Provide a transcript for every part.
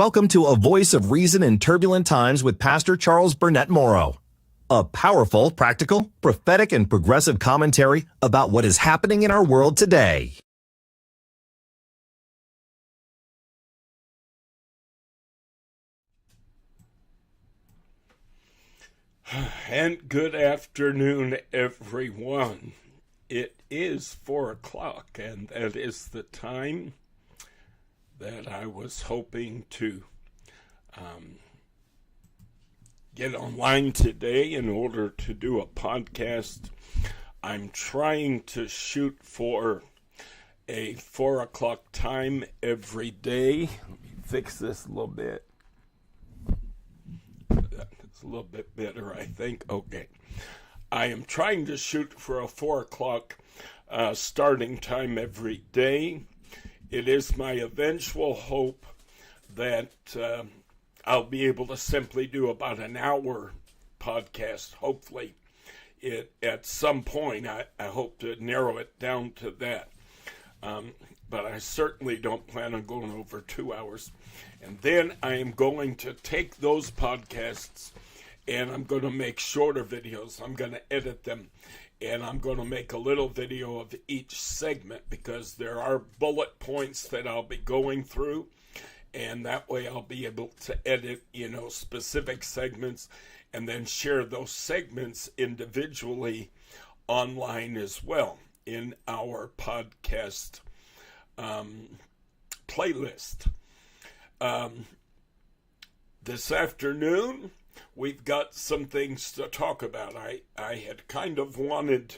welcome to A Voice of Reason in Turbulent Times with Pastor Charles Burnett-Morrow. A powerful, practical, prophetic, and progressive commentary about what is happening in our world today. And good afternoon, everyone. It is 4 o'clock, and that is the time that I was hoping to get online today in order to do a podcast. I'm trying to shoot for a 4 o'clock time every day. Let me fix this a little bit. It's a little bit better, I think. Okay. I am trying to shoot for a 4 o'clock starting time every day. It is my eventual hope that I'll be able to simply do about an hour podcast. Hopefully, at some point, I hope to narrow it down to that. But I certainly don't plan on going over 2 hours. And then I am going to take those podcasts and I'm going to make shorter videos. I'm going to edit them. And I'm going to make a little video of each segment because there are bullet points that I'll be going through. And that way I'll be able to edit, specific segments and then share those segments individually online as well in our podcast playlist. This afternoon, we've got some things to talk about. I had kind of wanted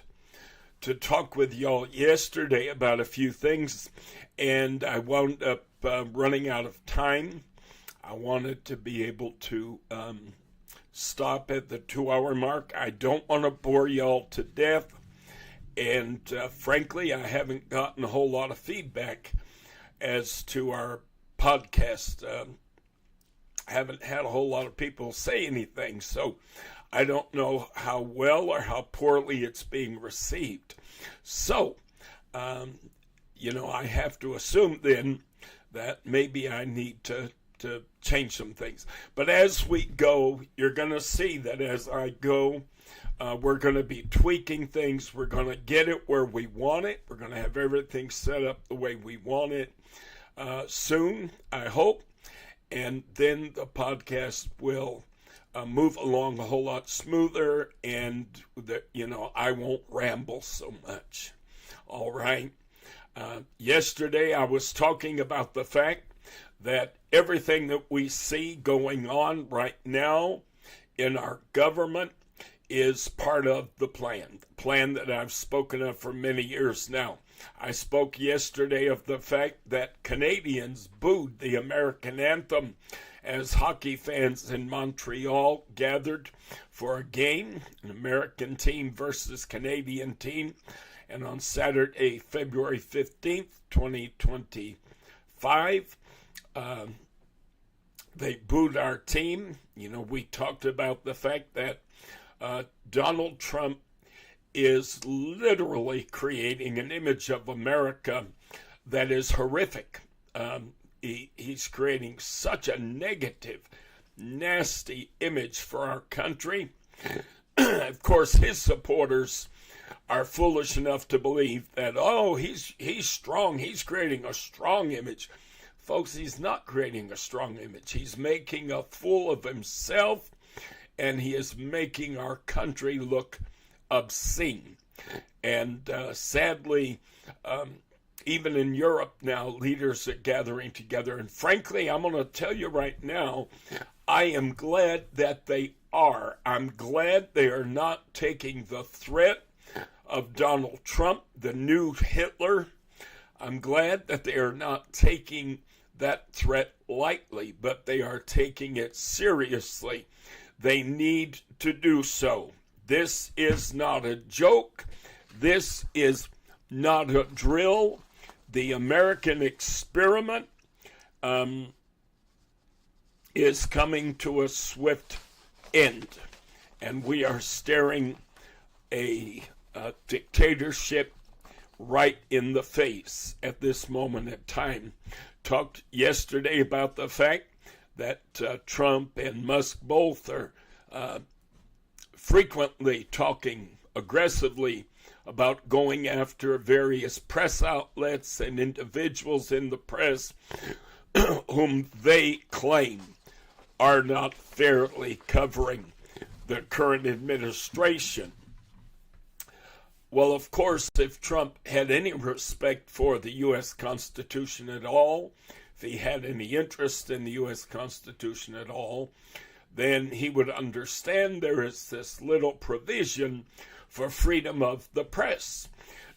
to talk with y'all yesterday about a few things, and I wound up running out of time. I wanted to be able to stop at the 2-hour mark. I don't want to bore y'all to death, and frankly, I haven't gotten a whole lot of feedback as to our podcast. Haven't had a whole lot of people say anything, so I don't know how well or how poorly it's being received. So, I have to assume then that maybe I need to change some things. But as we go, you're going to see that as I go, we're going to be tweaking things. We're going to get it where we want it. We're going to have everything set up the way we want it soon, I hope. And then the podcast will move along a whole lot smoother, and I won't ramble so much. All right. Yesterday I was talking about the fact that everything that we see going on right now in our government is part of the plan that I've spoken of for many years now. I spoke yesterday of the fact that Canadians booed the American anthem as hockey fans in Montreal gathered for a game, an American team versus Canadian team, and on Saturday, February 15th, 2025, they booed our team. We talked about the fact that Donald Trump is literally creating an image of America that is horrific. He's creating such a negative, nasty image for our country. Of course, his supporters are foolish enough to believe that, he's strong. He's creating a strong image. Folks, he's not creating a strong image. He's making a fool of himself, and he is making our country look obscene. And sadly, even in Europe now, leaders are gathering together. And frankly, I'm going to tell you right now, I am glad that they are. I'm glad they are not taking the threat of Donald Trump, the new Hitler. I'm glad that they are not taking that threat lightly, but they are taking it seriously. They need to do so. This is not a joke. This is not a drill. The American experiment is coming to a swift end, and we are staring a dictatorship right in the face at this moment in time. Talked yesterday about the fact that Trump and Musk both are frequently talking aggressively about going after various press outlets and individuals in the press whom they claim are not fairly covering the current administration. Well, of course, if Trump had any respect for the U.S. Constitution at all, if he had any interest in the U.S. Constitution at all, then he would understand there is this little provision for freedom of the press.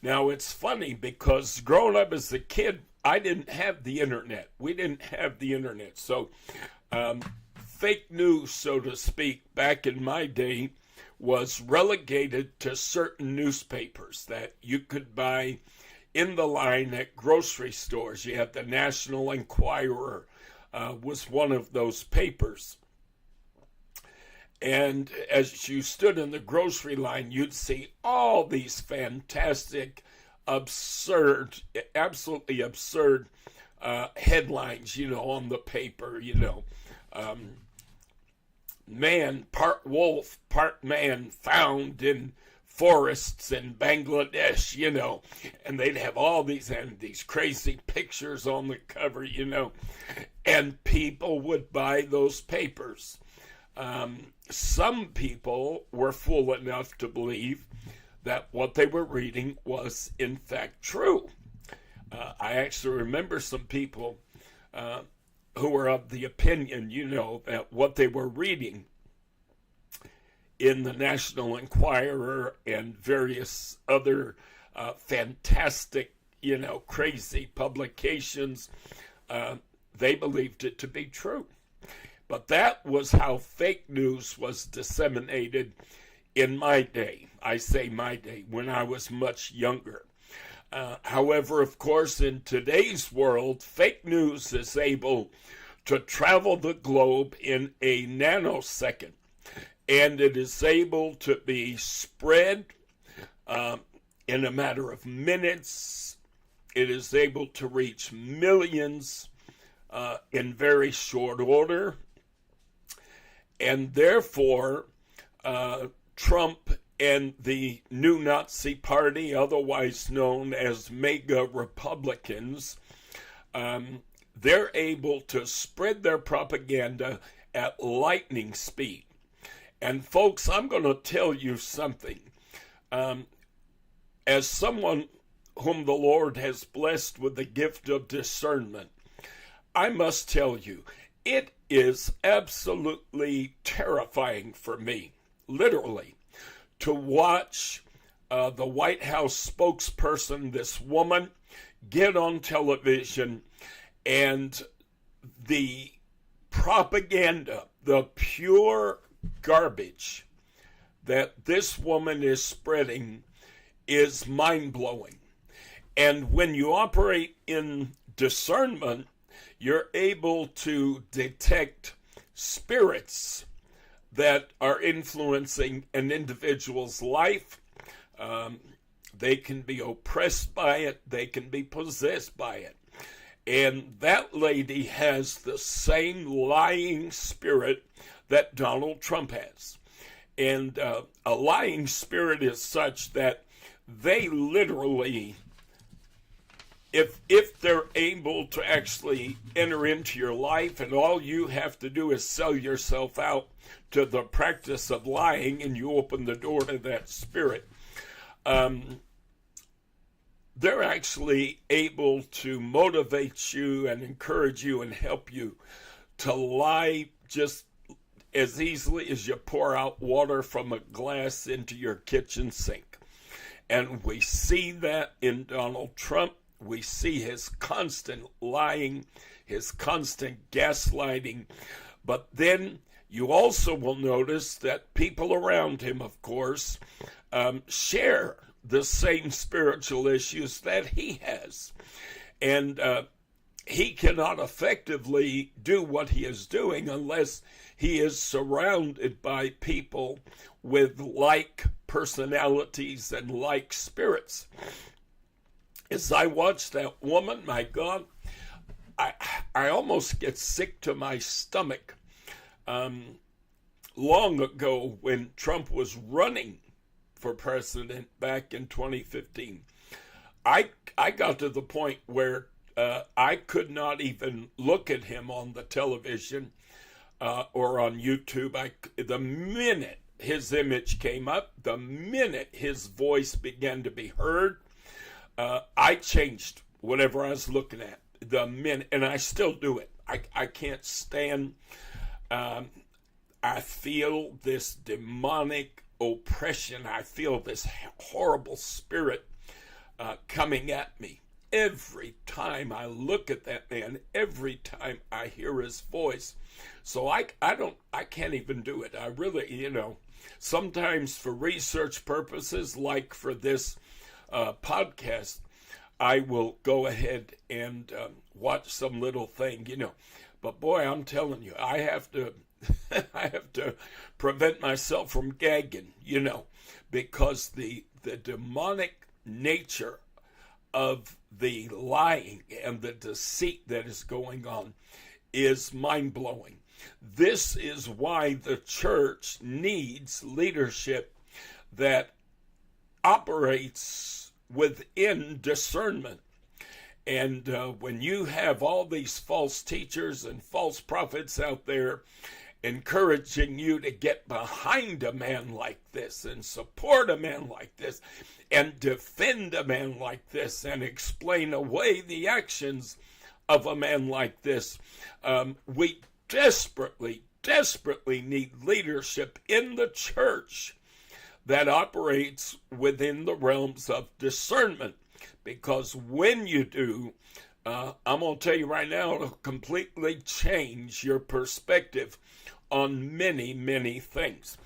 Now, it's funny because growing up as a kid, I didn't have the internet. We didn't have the internet. So fake news, so to speak, back in my day was relegated to certain newspapers that you could buy in the line at grocery stores. You had the National Enquirer was one of those papers. And as you stood in the grocery line, you'd see all these fantastic, absurd, absolutely absurd headlines, on the paper, man, part wolf, part man found in forests in Bangladesh, and they'd have all these crazy pictures on the cover, and people would buy those papers. Some people were fool enough to believe that what they were reading was in fact true. I actually remember some people who were of the opinion, that what they were reading in the National Enquirer and various other fantastic, crazy publications, they believed it to be true. But that was how fake news was disseminated in my day. I say my day, when I was much younger. However, of course, in today's world, fake news is able to travel the globe in a nanosecond. And it is able to be spread in a matter of minutes. It is able to reach millions in very short order. And therefore, Trump and the New Nazi Party, otherwise known as MAGA Republicans, they're able to spread their propaganda at lightning speed. And folks, I'm going to tell you something. As someone whom the Lord has blessed with the gift of discernment, I must tell you, it is absolutely terrifying for me, literally, to watch the White House spokesperson, this woman, get on television and the propaganda, the pure garbage that this woman is spreading is mind-blowing. And when you operate in discernment, you're able to detect spirits that are influencing an individual's life. They can be oppressed by it. They can be possessed by it. And that lady has the same lying spirit that Donald Trump has. And a lying spirit is such that they literally, if they're able to actually enter into your life and all you have to do is sell yourself out to the practice of lying and you open the door to that spirit, they're actually able to motivate you and encourage you and help you to lie just as easily as you pour out water from a glass into your kitchen sink. And we see that in Donald Trump. We see his constant lying, his constant gaslighting. But then you also will notice that people around him, of course, share the same spiritual issues that he has. And he cannot effectively do what he is doing unless he is surrounded by people with like personalities and like spirits. As I watched that woman, my God, I almost get sick to my stomach. Long ago, when Trump was running for president back in 2015, I got to the point where I could not even look at him on the television or on YouTube. The minute his image came up, the minute his voice began to be heard, I changed whatever I was looking at. The minute, and I still do it. I can't stand. I feel this demonic oppression. I feel this horrible spirit coming at me every time I look at that man, every time I hear his voice. So I can't even do it. I really, sometimes for research purposes, like for this podcast, I will go ahead and watch some little thing, But boy, I'm telling you, I have to I have to prevent myself from gagging, because the demonic nature of the lying and the deceit that is going on is mind-blowing. This is why the church needs leadership that operates within discernment. And when you have all these false teachers and false prophets out there encouraging you to get behind a man like this and support a man like this and defend a man like this and explain away the actions of a man like this, we desperately need leadership in the church that operates within the realms of discernment. Because when you do, I'm going to tell you right now, it'll completely change your perspective on many, many things.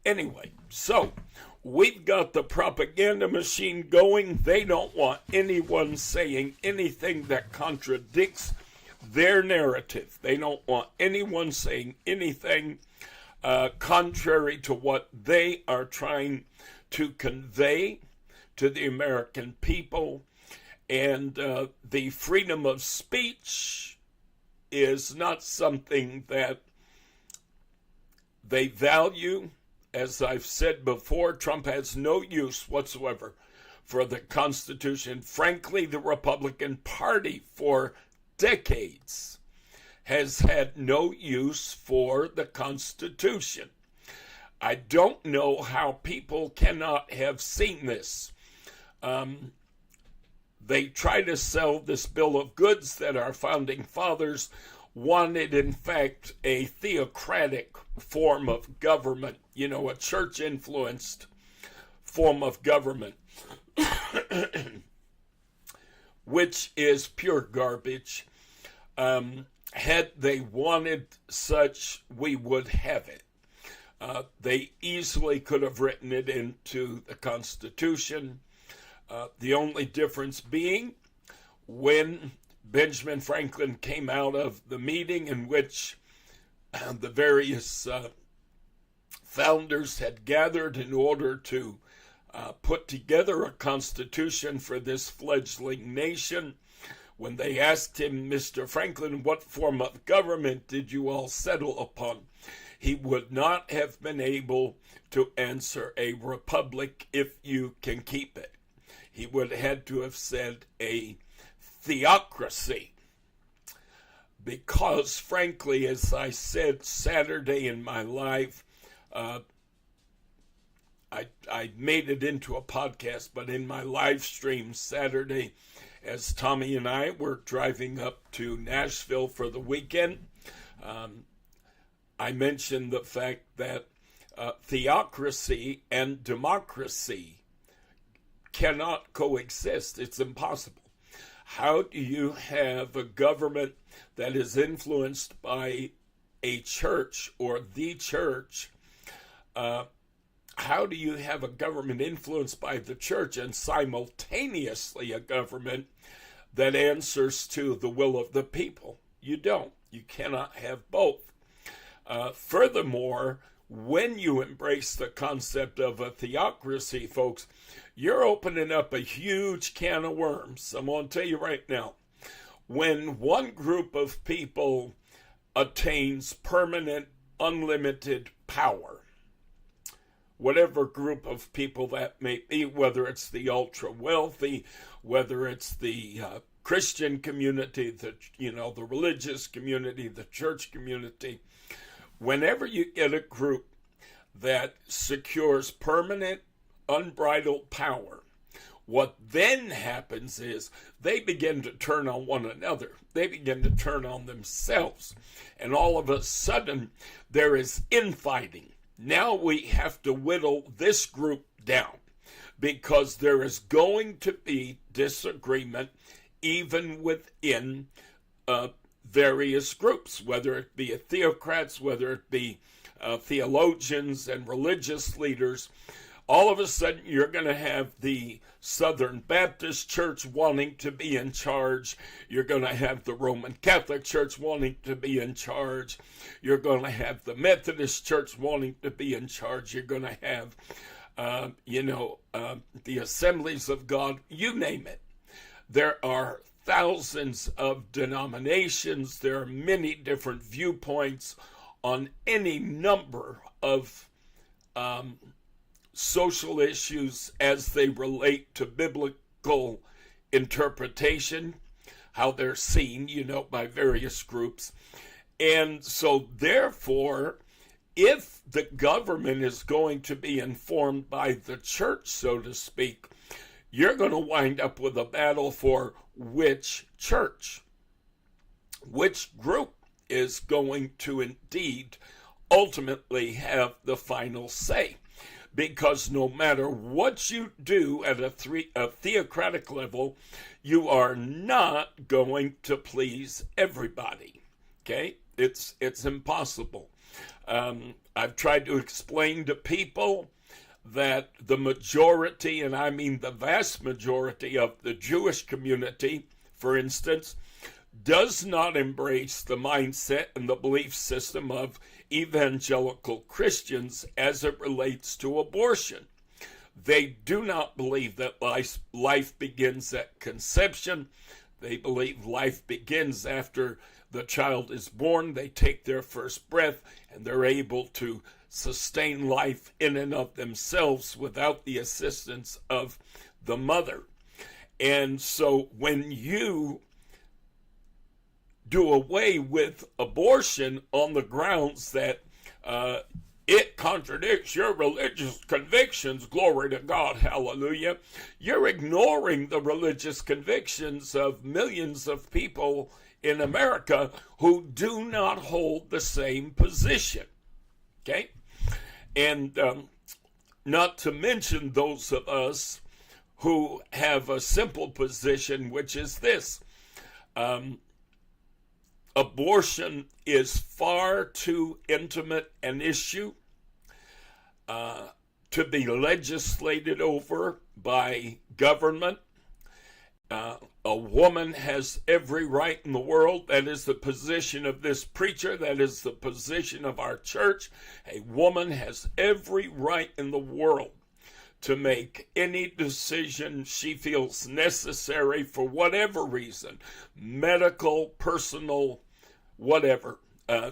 Anyway, so we've got the propaganda machine going. They don't want anyone saying anything that contradicts their narrative. They don't want anyone saying anything contrary to what they are trying to convey to the American people. And the freedom of speech is not something that they value. As I've said before, Trump has no use whatsoever for the Constitution. Frankly, the Republican Party for decades has had no use for the Constitution. I don't know how people cannot have seen this. They try to sell this bill of goods that our founding fathers wanted, in fact, a theocratic form of government, a church-influenced form of government, which is pure garbage. Had they wanted such, we would have it. They easily could have written it into the Constitution. The only difference being when Benjamin Franklin came out of the meeting in which the various founders had gathered in order to put together a constitution for this fledgling nation, when they asked him, Mr. Franklin, what form of government did you all settle upon? He would not have been able to answer a republic if you can keep it. He would have had to have said a theocracy. Because, frankly, as I said Saturday in my live, I made it into a podcast, but in my live stream Saturday, as Tommy and I were driving up to Nashville for the weekend, I mentioned the fact that theocracy and democracy cannot coexist. It's impossible. How do you have a government that is influenced by a church or the church? How do you have a government influenced by the church and simultaneously a government that answers to the will of the people? You don't. You cannot have both. Furthermore, when you embrace the concept of a theocracy, folks, you're opening up a huge can of worms. I'm going to tell you right now. when one group of people attains permanent, unlimited power, whatever group of people that may be, whether it's the ultra wealthy, whether it's the Christian community, the religious community, the church community, whenever you get a group that secures permanent, unbridled power, what then happens is they begin to turn on one another. They begin to turn on themselves. And all of a sudden, there is infighting. Now we have to whittle this group down because there is going to be disagreement even within various groups, whether it be theocrats, whether it be theologians and religious leaders. All of a sudden, you're going to have the Southern Baptist Church wanting to be in charge. You're going to have the Roman Catholic Church wanting to be in charge. You're going to have the Methodist Church wanting to be in charge. You're going to have, the Assemblies of God, you name it. There are thousands of denominations. There are many different viewpoints on any number of social issues as they relate to biblical interpretation, how they're seen, by various groups. And so therefore, if the government is going to be informed by the church, so to speak, you're going to wind up with a battle for which church, which group is going to indeed ultimately have the final say. Because no matter what you do at a theocratic level, you are not going to please everybody. Okay? It's impossible. I've tried to explain to people that the majority, and I mean the vast majority of the Jewish community, for instance, does not embrace the mindset and the belief system of evangelical Christians as it relates to abortion. They do not believe that life begins at conception. They believe life begins after the child is born. They take their first breath and they're able to sustain life in and of themselves without the assistance of the mother. And so when you do away with abortion on the grounds that it contradicts your religious convictions, glory to God, hallelujah, you're ignoring the religious convictions of millions of people in America who do not hold the same position. Okay? And not to mention those of us who have a simple position, which is this. Abortion is far too intimate an issue to be legislated over by government. A woman has every right in the world. That is the position of this preacher. That is the position of our church. A woman has every right in the world to make any decision she feels necessary for whatever reason, medical, personal, whatever.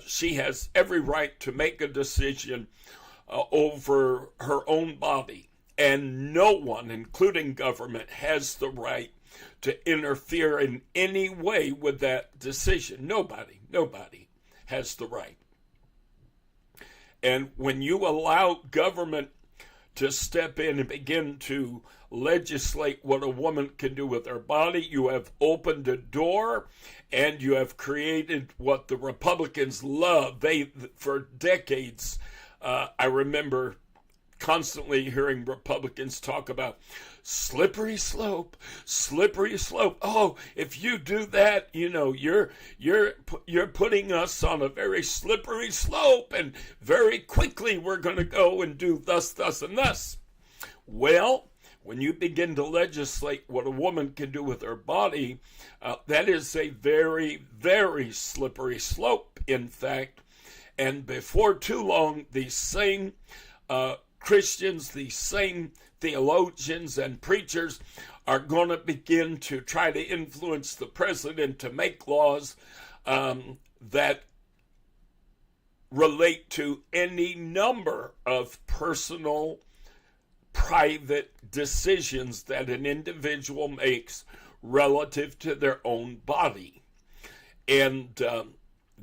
She has every right to make a decision over her own body. And no one, including government, has the right to interfere in any way with that decision. Nobody has the right. And when you allow government to step in and begin to legislate what a woman can do with her body, you have opened a door and you have created what the Republicans love. They, for decades, I remember constantly hearing Republicans talk about slippery slope. Oh, if you do that, you're putting us on a very slippery slope, and very quickly we're going to go and do thus, and thus. Well, when you begin to legislate what a woman can do with her body, that is a very, very slippery slope, in fact. And before too long, these same Christians, these same theologians and preachers are going to begin to try to influence the president to make laws that relate to any number of personal, private decisions that an individual makes relative to their own body. And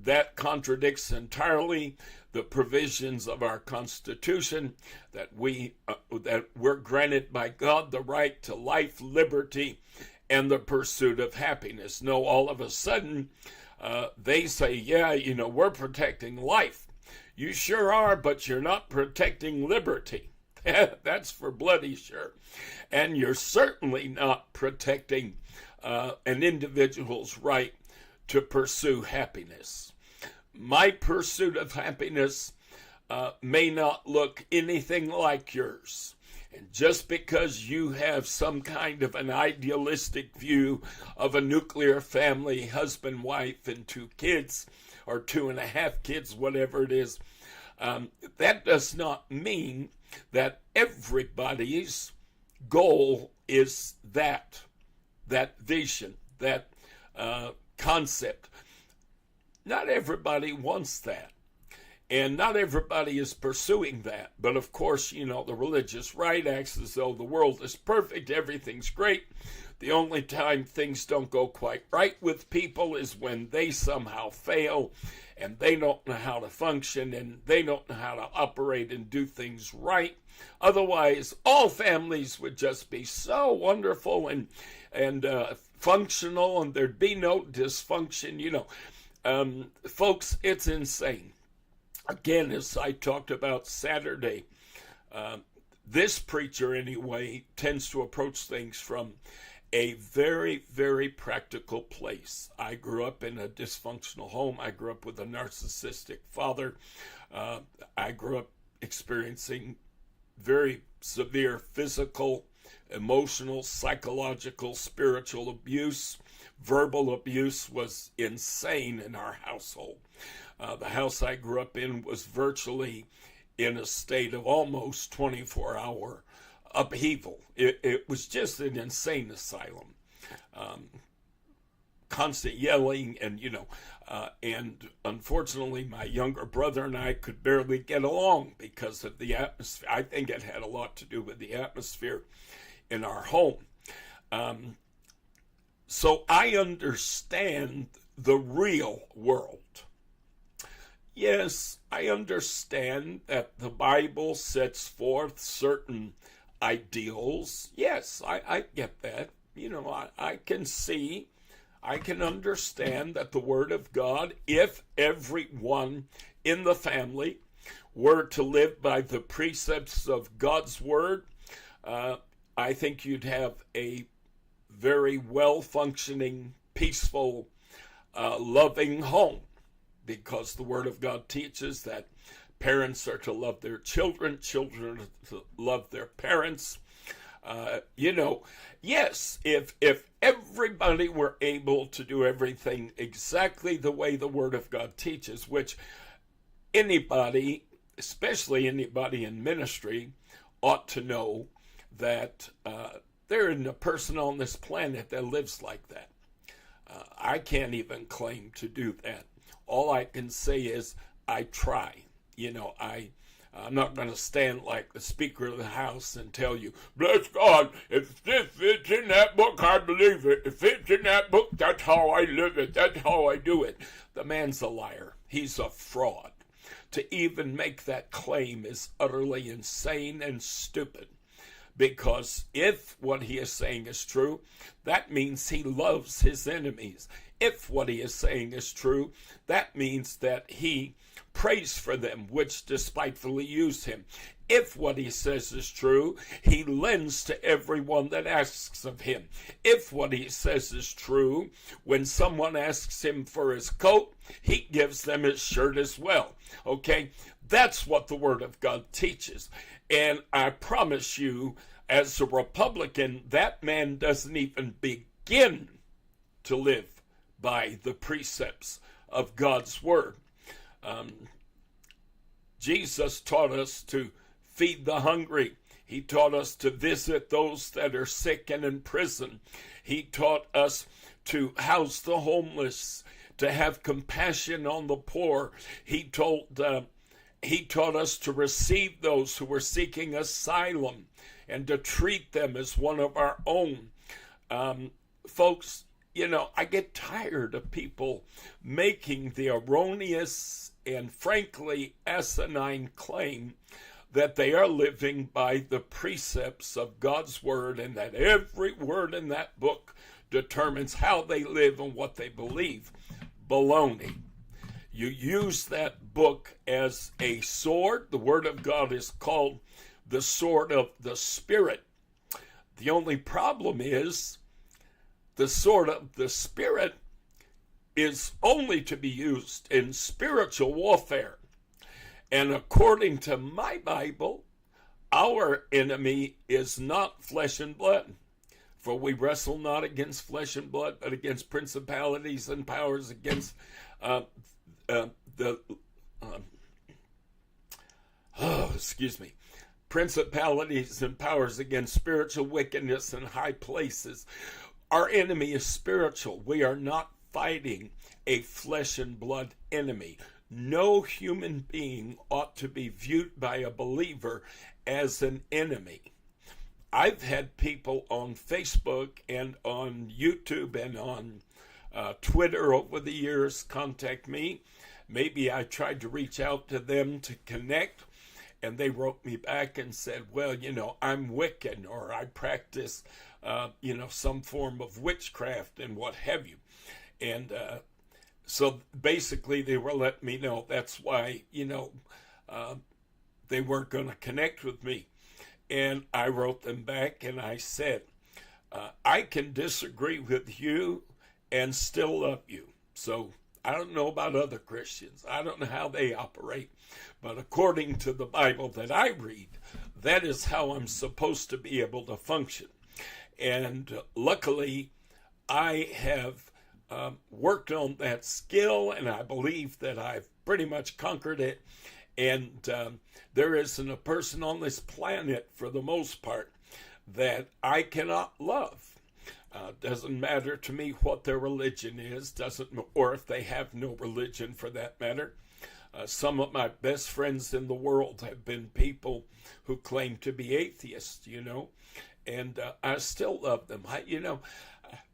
that contradicts entirely the provisions of our Constitution, that we're granted by God the right to life, liberty, and the pursuit of happiness. No, all of a sudden, they say, yeah, we're protecting life. You sure are, but you're not protecting liberty. That's for bloody sure. And you're certainly not protecting an individual's right to pursue happiness. My pursuit of happiness may not look anything like yours. And just because you have some kind of an idealistic view of a nuclear family, husband, wife, and 2 kids, or 2.5 kids, whatever it is, that does not mean that everybody's goal is that vision, that concept. Not everybody wants that. And not everybody is pursuing that. But of course, the religious right acts as though the world is perfect, everything's great. The only time things don't go quite right with people is when they somehow fail and they don't know how to function and they don't know how to operate and do things right. Otherwise, all families would just be so wonderful and functional, and there'd be no dysfunction. Folks, it's insane. Again, as I talked about Saturday, this preacher anyway tends to approach things from a very, very practical place. I grew up in a dysfunctional home. I grew up with a narcissistic father. I grew up experiencing very severe physical, emotional, psychological, spiritual abuse. Verbal abuse was insane in our household. The house I grew up in was virtually in a state of almost 24-hour upheaval. It was just an insane asylum. Constant yelling and unfortunately my younger brother and I could barely get along because of the atmosphere. I think it had a lot to do with the atmosphere in our home. So I understand the real world. Yes, I understand that the Bible sets forth certain ideals. Yes, I get that. I can see, I can understand that the Word of God, if everyone in the family were to live by the precepts of God's Word, I think you'd have a very well-functioning, peaceful, loving home, because the Word of God teaches that parents are to love their children, children are to love their parents. Yes, if everybody were able to do everything exactly the way the Word of God teaches, which anybody, especially anybody in ministry, ought to know that there isn't a person on this planet that lives like that. I can't even claim to do that. All I can say is I try. I'm not going to stand like the Speaker of the House and tell you, bless God, if this fits in that book, I believe it. If it's in that book, that's how I live it. That's how I do it. The man's a liar. He's a fraud. To even make that claim is utterly insane and stupid. Because if what he is saying is true, that means he loves his enemies. If what he is saying is true, that means that he prays for them which despitefully use him. If what he says is true, he lends to everyone that asks of him. If what he says is true, when someone asks him for his coat, he gives them his shirt as well. Okay? That's what the Word of God teaches. And I promise you, as a Republican, that man doesn't even begin to live by the precepts of God's Word. Jesus taught us to feed the hungry. He taught us to visit those that are sick and in prison. He taught us to house the homeless, to have compassion on the poor. He taught us to receive those who were seeking asylum and to treat them as one of our own. Folks, I get tired of people making the erroneous and frankly asinine claim that they are living by the precepts of God's word and that every word in that book determines how they live and what they believe. Baloney. You use that book as a sword. The word of God is called the sword of the Spirit. The only problem is the sword of the Spirit is only to be used in spiritual warfare. And according to my Bible, our enemy is not flesh and blood. For we wrestle not against flesh and blood, but against principalities and powers, against principalities and powers, against spiritual wickedness in high places. Our enemy is spiritual. We are not fighting a flesh and blood enemy. No human being ought to be viewed by a believer as an enemy. I've had people on Facebook and on YouTube and on Twitter over the years contact me. Maybe I tried to reach out to them to connect, and they wrote me back and said, well, I'm Wiccan, or I practice, some form of witchcraft and what have you. And so basically they were letting me know that's why, they weren't going to connect with me. And I wrote them back and I said, I can disagree with you and still love you. So I don't know about other Christians. I don't know how they operate. But according to the Bible that I read, that is how I'm supposed to be able to function. And luckily, I have worked on that skill, and I believe that I've pretty much conquered it. And there isn't a person on this planet, for the most part, that I cannot love. Doesn't matter to me what their religion is, or if they have no religion for that matter. Some of my best friends in the world have been people who claim to be atheists, and I still love them.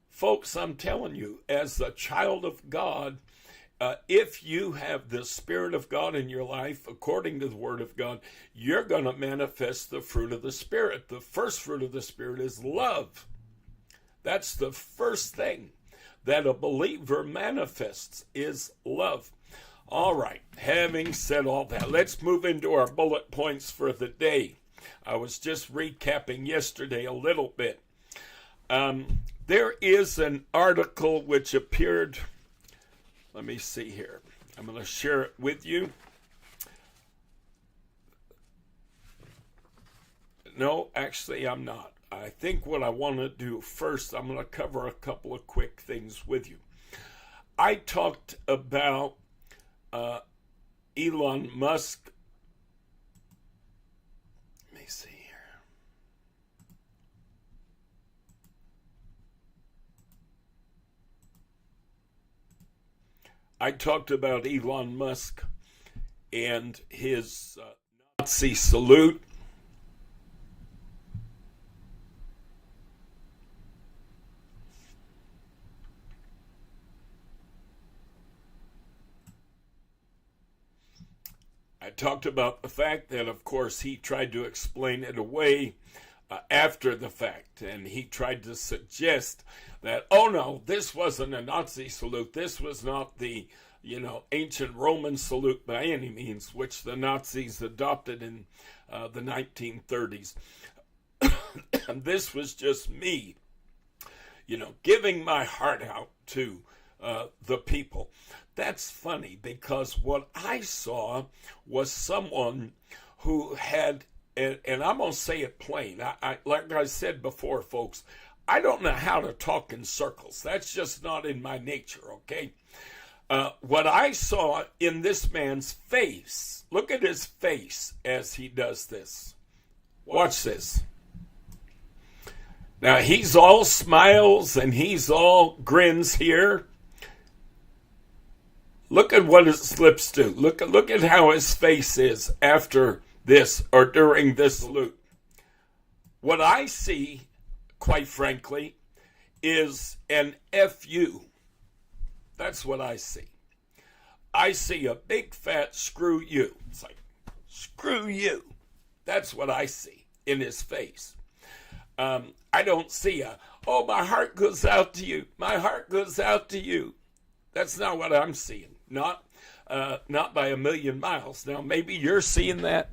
Folks, I'm telling you, as a child of God, if you have the Spirit of God in your life, according to the Word of God, you're going to manifest the fruit of the Spirit. The first fruit of the Spirit is love. That's the first thing that a believer manifests, is love. All right, having said all that, let's move into our bullet points for the day. I was just recapping yesterday a little bit. There is an article which appeared, let me see here. I'm going to share it with you. No, actually, I'm not. I think what I want to do first, I'm going to cover a couple of quick things with you. I talked about Elon Musk. Let me see here. I talked about Elon Musk and his Nazi salute. I talked about the fact that, of course, he tried to explain it away after the fact, and he tried to suggest that, oh no, this wasn't a Nazi salute. This was not the, ancient Roman salute by any means, which the Nazis adopted in the 1930s. And this was just me, giving my heart out to the people. That's funny, because what I saw was someone who had, and I'm going to say it plain. I like I said before, folks, I don't know how to talk in circles. That's just not in my nature, okay? What I saw in this man's face, look at his face as he does this. Watch this. Now, he's all smiles and he's all grins here. Look at what his lips do. Look at how his face is after this or during this salute. What I see, quite frankly, is an FU. That's what I see. I see a big fat screw you. It's like, screw you. That's what I see in his face. I don't see oh, my heart goes out to you. My heart goes out to you. That's not what I'm seeing. Not by a million miles. Now, maybe you're seeing that.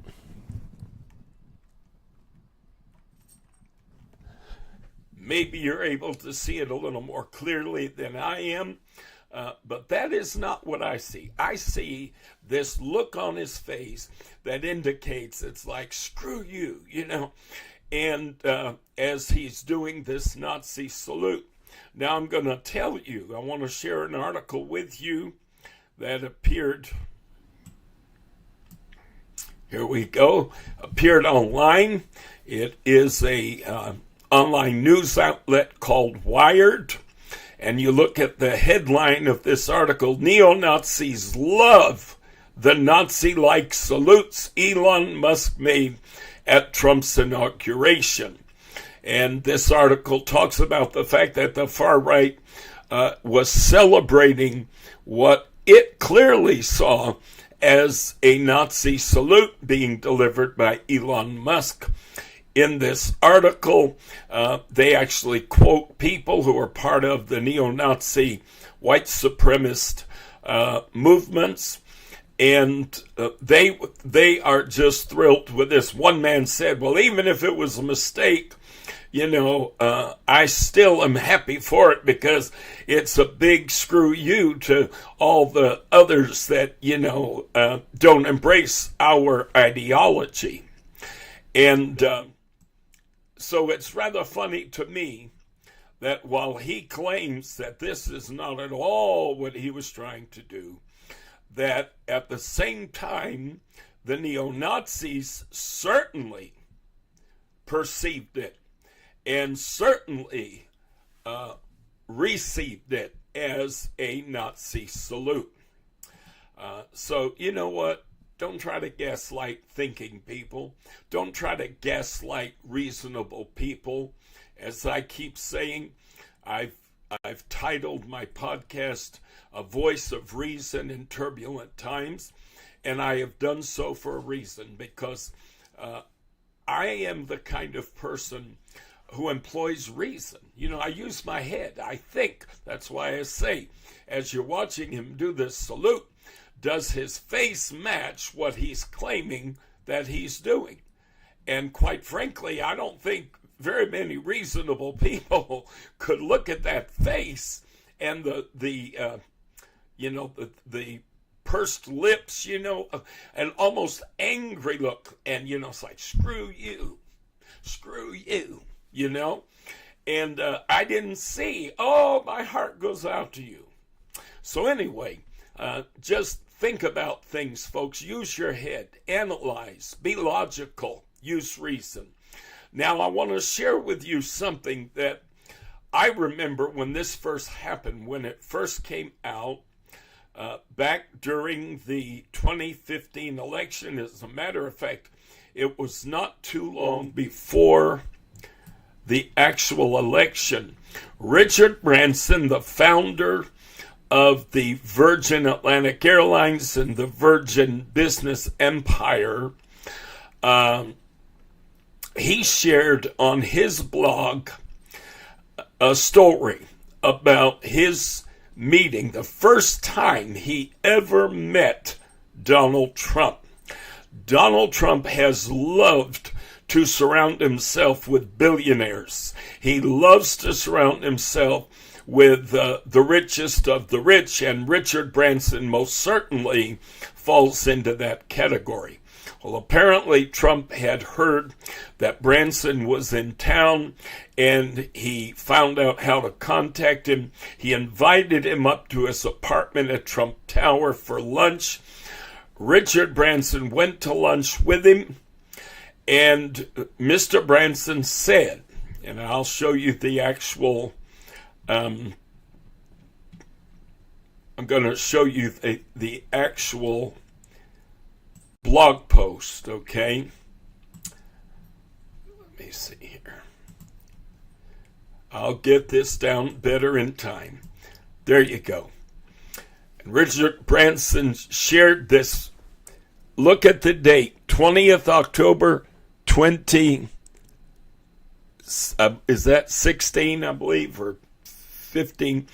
Maybe you're able to see it a little more clearly than I am. But that is not what I see. I see this look on his face that indicates it's like, screw you, And as he's doing this Nazi salute. Now I'm going to tell you, I want to share an article with you that appeared, here we go, appeared online. It is a online news outlet called Wired. And you look at the headline of this article, neo-Nazis love the Nazi-like salutes Elon Musk made at Trump's inauguration. And this article talks about the fact that the far right was celebrating what it clearly saw as a Nazi salute being delivered by Elon Musk. In this article, they actually quote people who are part of the neo-Nazi white supremacist movements, and they are just thrilled with this. One man said, well, even if it was a mistake, I still am happy for it because it's a big screw you to all the others that, don't embrace our ideology. And so it's rather funny to me that while he claims that this is not at all what he was trying to do, that at the same time, the neo-Nazis certainly perceived it and certainly received it as a Nazi salute. So you know what? Don't try to gaslight thinking people. Don't try to gaslight reasonable people. As I keep saying, I've titled my podcast A Voice of Reason in Turbulent Times, and I have done so for a reason, because I am the kind of person who employs reason. I use my head. I think. That's why I say, as you're watching him do this salute, does his face match what he's claiming that he's doing? And quite frankly, I don't think very many reasonable people could look at that face and the pursed lips, an almost angry look, and it's like, screw you, and I didn't see. Oh, my heart goes out to you. So anyway, just think about things, folks. Use your head, analyze, be logical, use reason. Now, I want to share with you something that I remember when this first happened, when it first came out, back during the 2015 election. As a matter of fact, it was not too long before the actual election. Richard Branson, the founder of the Virgin Atlantic Airlines and the Virgin Business Empire, he shared on his blog a story about his meeting, the first time he ever met Donald Trump. Donald Trump has loved to surround himself with billionaires. He loves to surround himself with the richest of the rich, and Richard Branson most certainly falls into that category. Well, apparently Trump had heard that Branson was in town, and he found out how to contact him. He invited him up to his apartment at Trump Tower for lunch. Richard Branson went to lunch with him, And Mr. Branson said, and I'll show you the actual, I'm going to show you the actual blog post, okay? Let me see here. I'll get this down better in time. There you go. And Richard Branson shared this. Look at the date, 20th October 20, is that 16, I believe, or 15?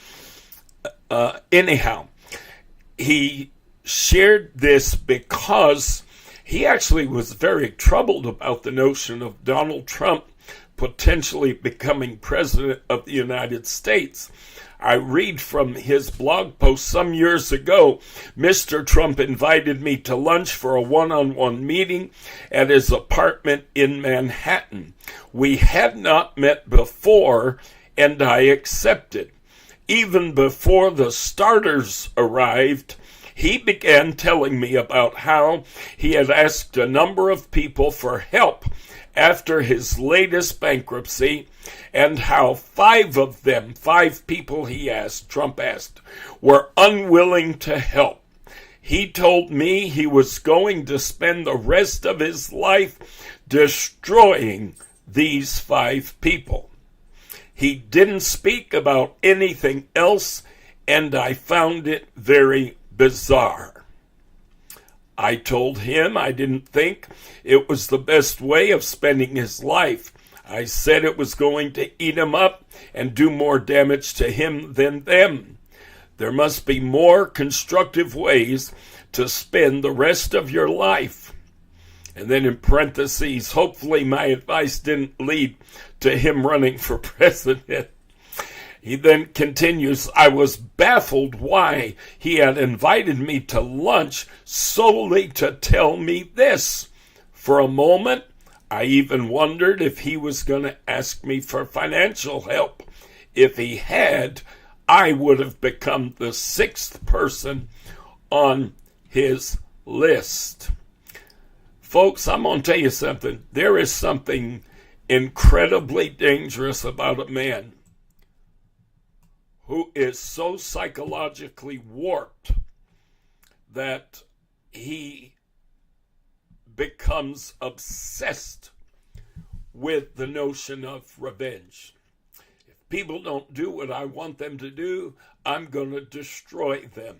Anyhow, he shared this because he actually was very troubled about the notion of Donald Trump potentially becoming president of the United States. I read from his blog post some years ago. Mr. Trump invited me to lunch for a one-on-one meeting at his apartment in Manhattan. We had not met before, and I accepted. Even before the starters arrived, he began telling me about how he had asked a number of people for help after his latest bankruptcy, and how five people Trump asked, were unwilling to help. He told me he was going to spend the rest of his life destroying these 5 people. He didn't speak about anything else, and I found it very bizarre. I told him I didn't think it was the best way of spending his life. I said it was going to eat him up and do more damage to him than them. There must be more constructive ways to spend the rest of your life. And then in parentheses, hopefully my advice didn't lead to him running for president. He then continues, I was baffled why he had invited me to lunch solely to tell me this. For a moment, I even wondered if he was going to ask me for financial help. If he had, I would have become the 6th person on his list. Folks, I'm going to tell you something. There is something incredibly dangerous about a man who is so psychologically warped that he becomes obsessed with the notion of revenge. If people don't do what I want them to do, I'm going to destroy them.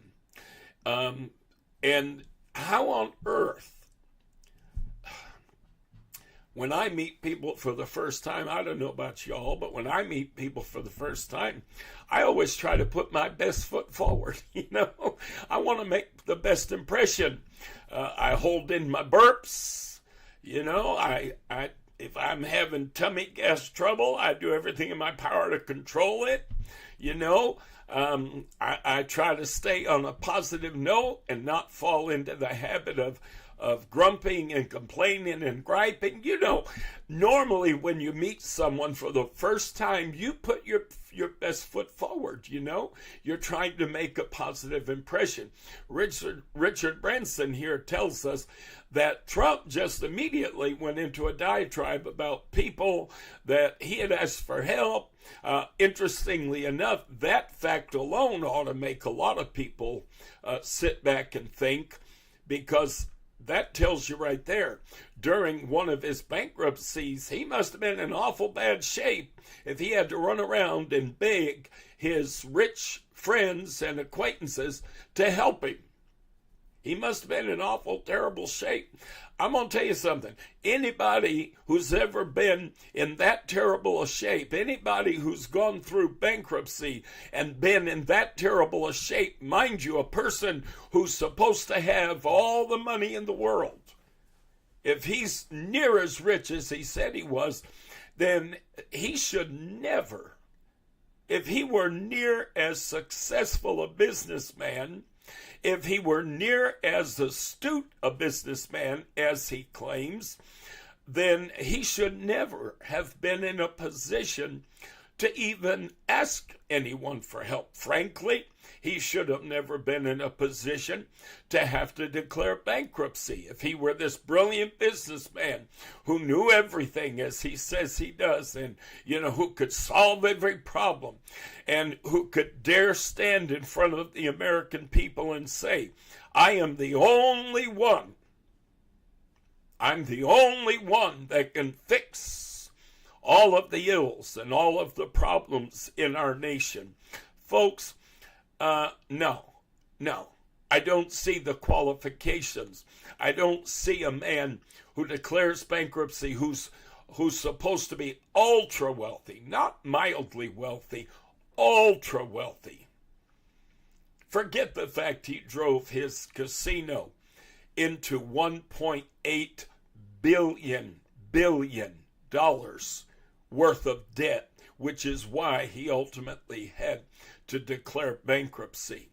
And how on earth, when I meet people for the first time, I don't know about y'all, but when I meet people for the first time, I always try to put my best foot forward. I want to make the best impression. I hold in my burps. If I'm having tummy gas trouble, I do everything in my power to control it. I try to stay on a positive note and not fall into the habit of grumping and complaining and griping. Normally when you meet someone for the first time, you put your best foot forward. You're trying to make a positive impression. Richard Branson here tells us that Trump just immediately went into a diatribe about people that he had asked for help. Interestingly enough, that fact alone ought to make a lot of people sit back and think, because that tells you right there, during one of his bankruptcies, he must have been in awful bad shape if he had to run around and beg his rich friends and acquaintances to help him. He must have been in awful, terrible shape. I'm going to tell you something. Anybody who's ever been in that terrible a shape, anybody who's gone through bankruptcy and been in that terrible a shape, mind you, a person who's supposed to have all the money in the world, if he's near as rich as he said he was, then he should never, if he were near as successful a businessman, if he were near as astute a businessman as he claims, then he should never have been in a position to even ask anyone for help. Frankly, he should have never been in a position to have to declare bankruptcy. If he were this brilliant businessman who knew everything as he says he does, and, who could solve every problem, and who could dare stand in front of the American people and say, I am the only one. I'm the only one that can fix all of the ills and all of the problems in our nation. Folks, no. I don't see the qualifications. I don't see a man who declares bankruptcy who's supposed to be ultra wealthy, not mildly wealthy, ultra wealthy. Forget the fact he drove his casino into $1.8 billion worth of debt, which is why he ultimately had to declare bankruptcy.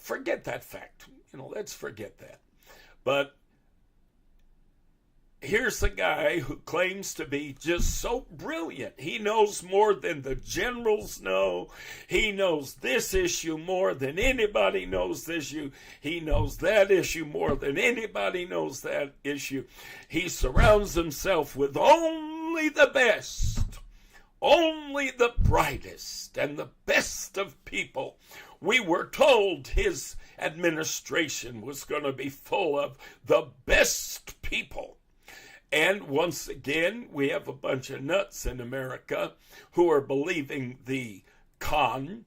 Forget that fact. Let's forget that. But here's a guy who claims to be just so brilliant. He knows more than the generals know. He knows this issue more than anybody knows this issue. He knows that issue more than anybody knows that issue. He surrounds himself with only the best, only the brightest and the best of people. We were told his administration was going to be full of the best people. And once again, we have a bunch of nuts in America who are believing the con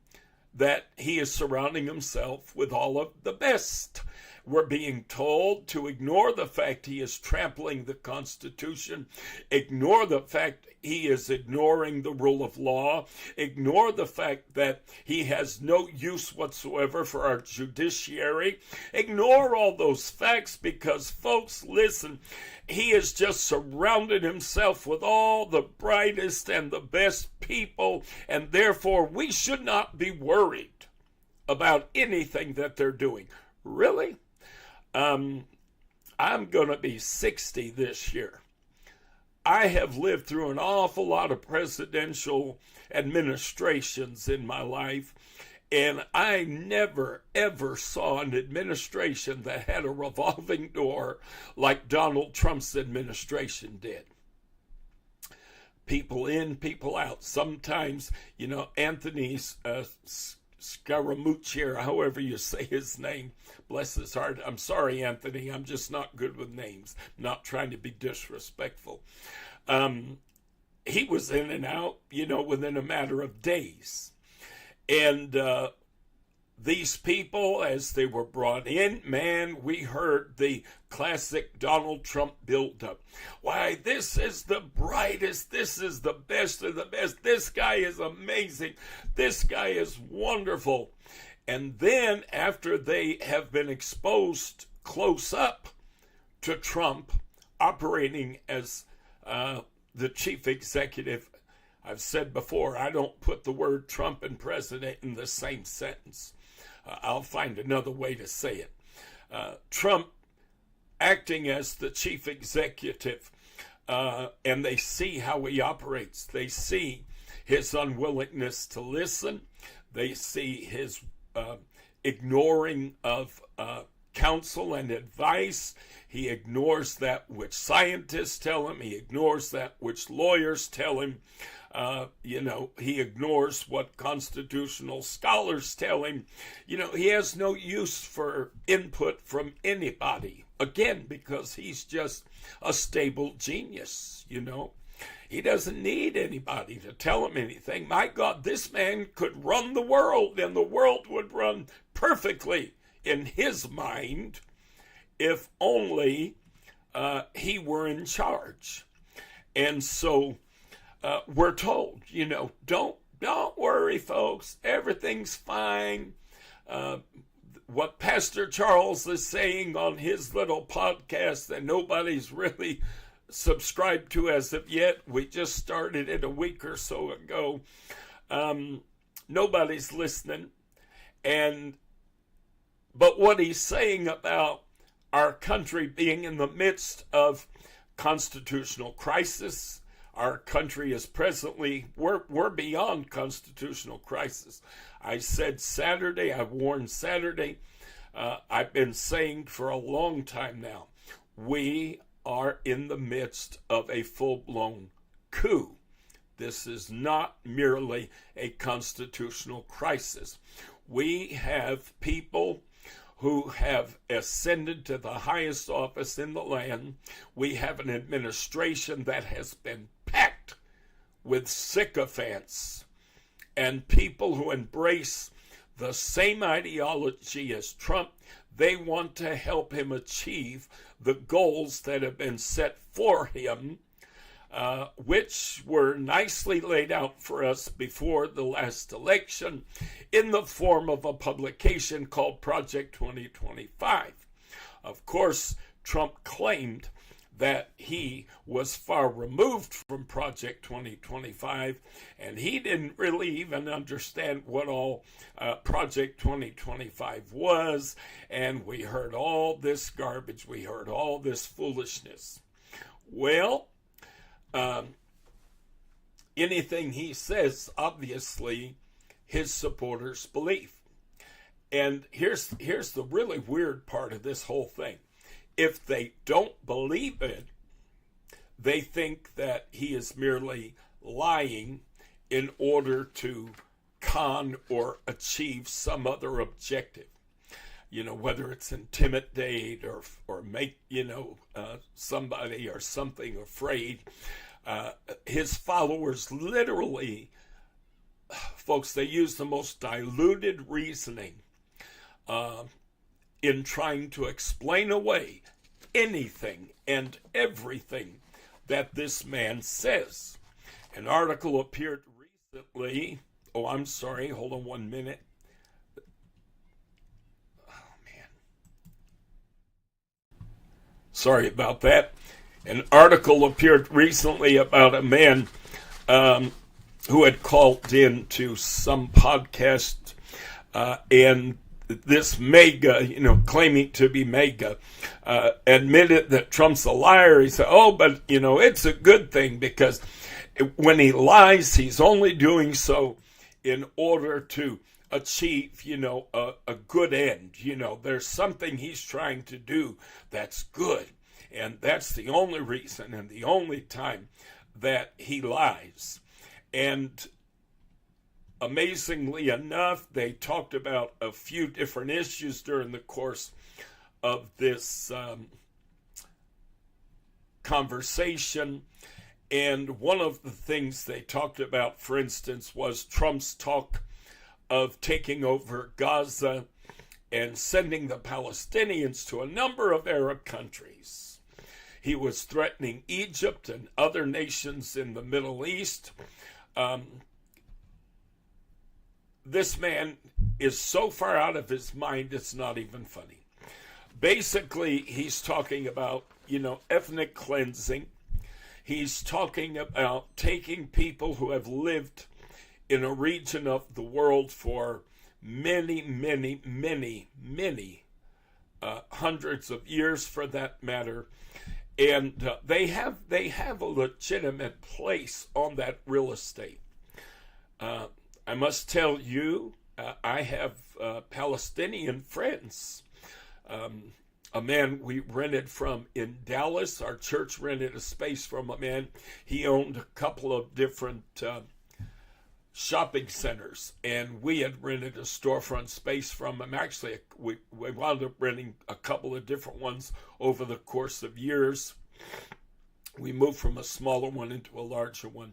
that he is surrounding himself with all of the best. We're being told to ignore the fact he is trampling the Constitution, ignore the fact he is ignoring the rule of law, ignore the fact that he has no use whatsoever for our judiciary, ignore all those facts because, folks, listen, he has just surrounded himself with all the brightest and the best people, and therefore we should not be worried about anything that they're doing. Really? I'm going to be 60 this year. I have lived through an awful lot of presidential administrations in my life, and I never, ever saw an administration that had a revolving door like Donald Trump's administration did. People in, people out. Sometimes, Anthony's Scaramucci, or however you say his name, bless his heart. I'm sorry, Anthony, I'm just not good with names. I'm not trying to be disrespectful. He was in and out, within a matter of days. And these people, as they were brought in, man, we heard the classic Donald Trump build-up. Why, this is the brightest, this is the best of the best, this guy is amazing, this guy is wonderful. And then, after they have been exposed close up to Trump operating as the chief executive, I've said before, I don't put the word Trump and president in the same sentence. I'll find another way to say it. Trump acting as the chief executive, and they see how he operates. They see his unwillingness to listen. They see his ignoring of counsel and advice. He ignores that which scientists tell him. He ignores that which lawyers tell him. He ignores what constitutional scholars tell him. He has no use for input from anybody. Again, because he's just a stable genius, He doesn't need anybody to tell him anything. My God, this man could run the world, and the world would run perfectly in his mind if only he were in charge. And so we're told, don't worry, folks, everything's fine. What Pastor Charles is saying on his little podcast that nobody's really subscribed to as of yet, we just started it a week or so ago. Nobody's listening. But what he's saying about our country being in the midst of constitutional crisis, our country is presently, we're beyond constitutional crisis. I said Saturday, I warned Saturday, I've been saying for a long time now, we are in the midst of a full-blown coup. This is not merely a constitutional crisis. We have people who have ascended to the highest office in the land. We have an administration that has been packed with sycophants and people who embrace the same ideology as Trump. They want to help him achieve the goals that have been set for him, which were nicely laid out for us before the last election in the form of a publication called Project 2025. Of course, Trump claimed that he was far removed from Project 2025, and he didn't really even understand what all Project 2025 was, and we heard all this garbage, we heard all this foolishness. Well, anything he says, obviously, his supporters believe. And here's the really weird part of this whole thing. If they don't believe it, they think that he is merely lying in order to con or achieve some other objective. You know, whether it's intimidate or make, somebody or something afraid. His followers literally, folks, they use the most diluted reasoning in trying to explain away anything and everything that this man says. An article appeared recently. Oh, I'm sorry. Hold on 1 minute. Sorry about that. An article appeared recently about a man who had called in to some podcast, and this mega, claiming to be mega, admitted that Trump's a liar. He said, but, it's a good thing because when he lies, he's only doing so in order to achieve, a good end. There's something he's trying to do that's good. And that's the only reason and the only time that he lies. And amazingly enough, they talked about a few different issues during the course of this conversation. And one of the things they talked about, for instance, was Trump's talk of taking over Gaza and sending the Palestinians to a number of Arab countries. He was threatening Egypt and other nations in the Middle East. This man is so far out of his mind, it's not even funny. Basically, he's talking about, ethnic cleansing. He's talking about taking people who have lived in a region of the world for many, many, many, many hundreds of years, for that matter, and they have a legitimate place on that real estate. I must tell you, I have Palestinian friends. A man we rented from in Dallas, our church rented a space from a man. He owned a couple of different shopping centers, and we had rented a storefront space from him. Actually, we wound up renting a couple of different ones over the course of years. We moved from a smaller one into a larger one.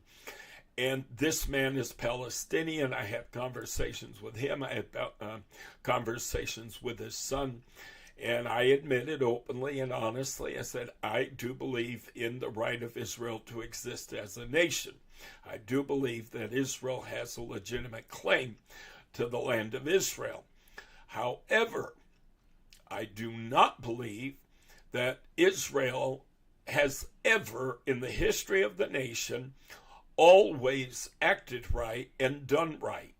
And this man is Palestinian. I had conversations with him. I had conversations with his son. And I admitted openly and honestly, I said, I do believe in the right of Israel to exist as a nation. I do believe that Israel has a legitimate claim to the land of Israel. However, I do not believe that Israel has ever, in the history of the nation, always acted right and done right.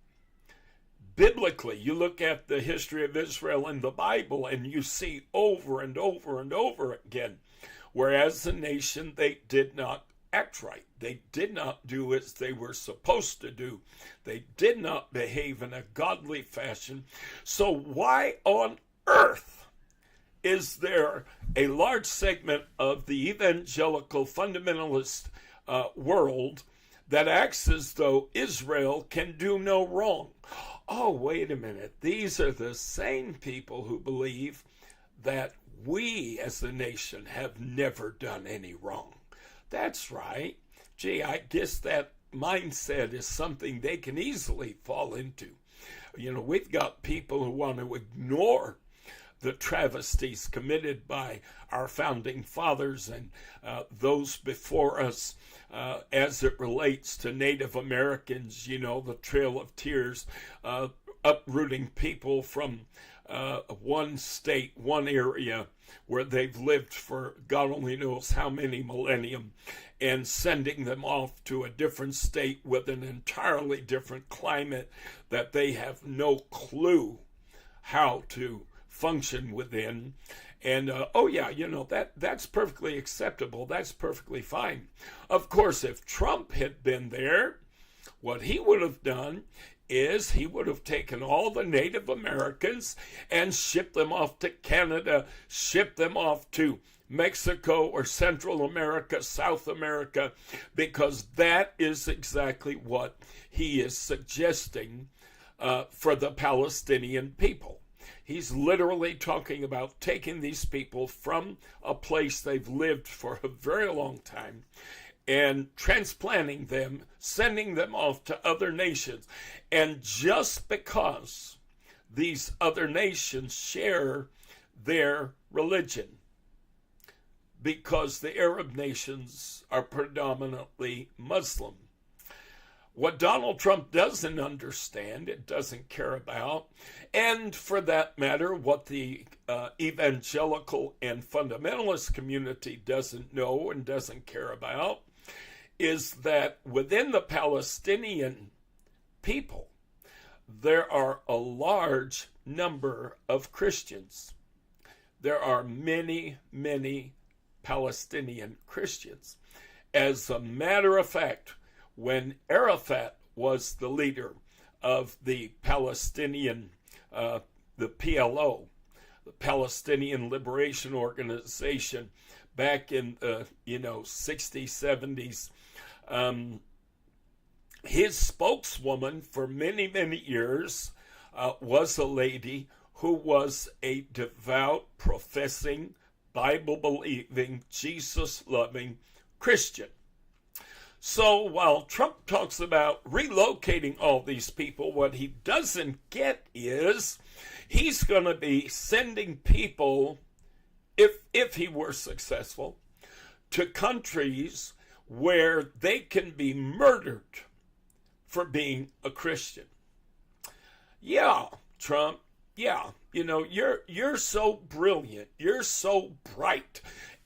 Biblically, you look at the history of Israel in the Bible and you see over and over and over again, whereas a nation, they did not act right. They did not do as they were supposed to do. They did not behave in a godly fashion. So why on earth is there a large segment of the evangelical fundamentalist world that acts as though Israel can do no wrong? Oh, wait a minute. These are the same people who believe that we as a nation have never done any wrong. That's right. Gee, I guess that mindset is something they can easily fall into. You know, we've got people who want to ignore the travesties committed by our founding fathers and those before us as it relates to Native Americans, you know, the Trail of Tears, uprooting people from one state, one area where they've lived for God only knows how many millennium, and sending them off to a different state with an entirely different climate that they have no clue how to function within. And oh yeah, you know, that's perfectly acceptable. That's perfectly fine. Of course, if Trump had been there, what he would have done is he would have taken all the Native Americans and shipped them off to Canada, shipped them off to Mexico or Central America, South America, because that is exactly what he is suggesting for the Palestinian people. He's literally talking about taking these people from a place they've lived for a very long time and transplanting them, sending them off to other nations. And just because these other nations share their religion, because the Arab nations are predominantly Muslim. What Donald Trump doesn't understand, it doesn't care about, and for that matter, what the evangelical and fundamentalist community doesn't know and doesn't care about, is that within the Palestinian people, there are a large number of Christians. There are many, many Palestinian Christians. As a matter of fact, when Arafat was the leader of the Palestinian, the PLO, the Palestinian Liberation Organization, back in the 60s, 70s, his spokeswoman for many, many years was a lady who was a devout, professing, Bible-believing, Jesus-loving Christian. So while Trump talks about relocating all these people, what he doesn't get is he's going to be sending people, if he were successful, to countries where they can be murdered for being a Christian. Yeah, Trump, yeah, you're so brilliant, you're so bright.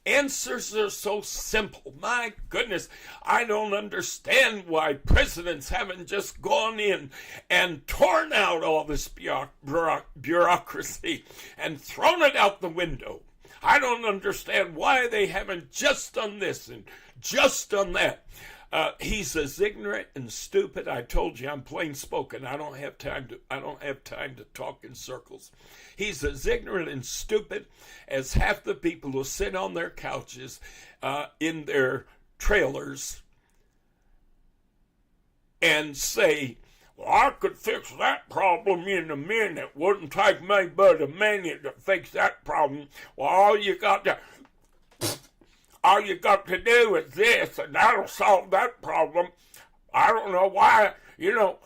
Answers are so simple. My goodness, I don't understand why presidents haven't just gone in and torn out all this bureaucracy and thrown it out the window. I don't understand why they haven't just done this and just done that. He's as ignorant and stupid. I told you I'm plain spoken. I don't have time to talk in circles. He's as ignorant and stupid as half the people who sit on their couches in their trailers and say, well, I could fix that problem in a minute. Wouldn't take me but a minute to fix that problem. Well, all you got to do is this, and that'll solve that problem. I don't know why,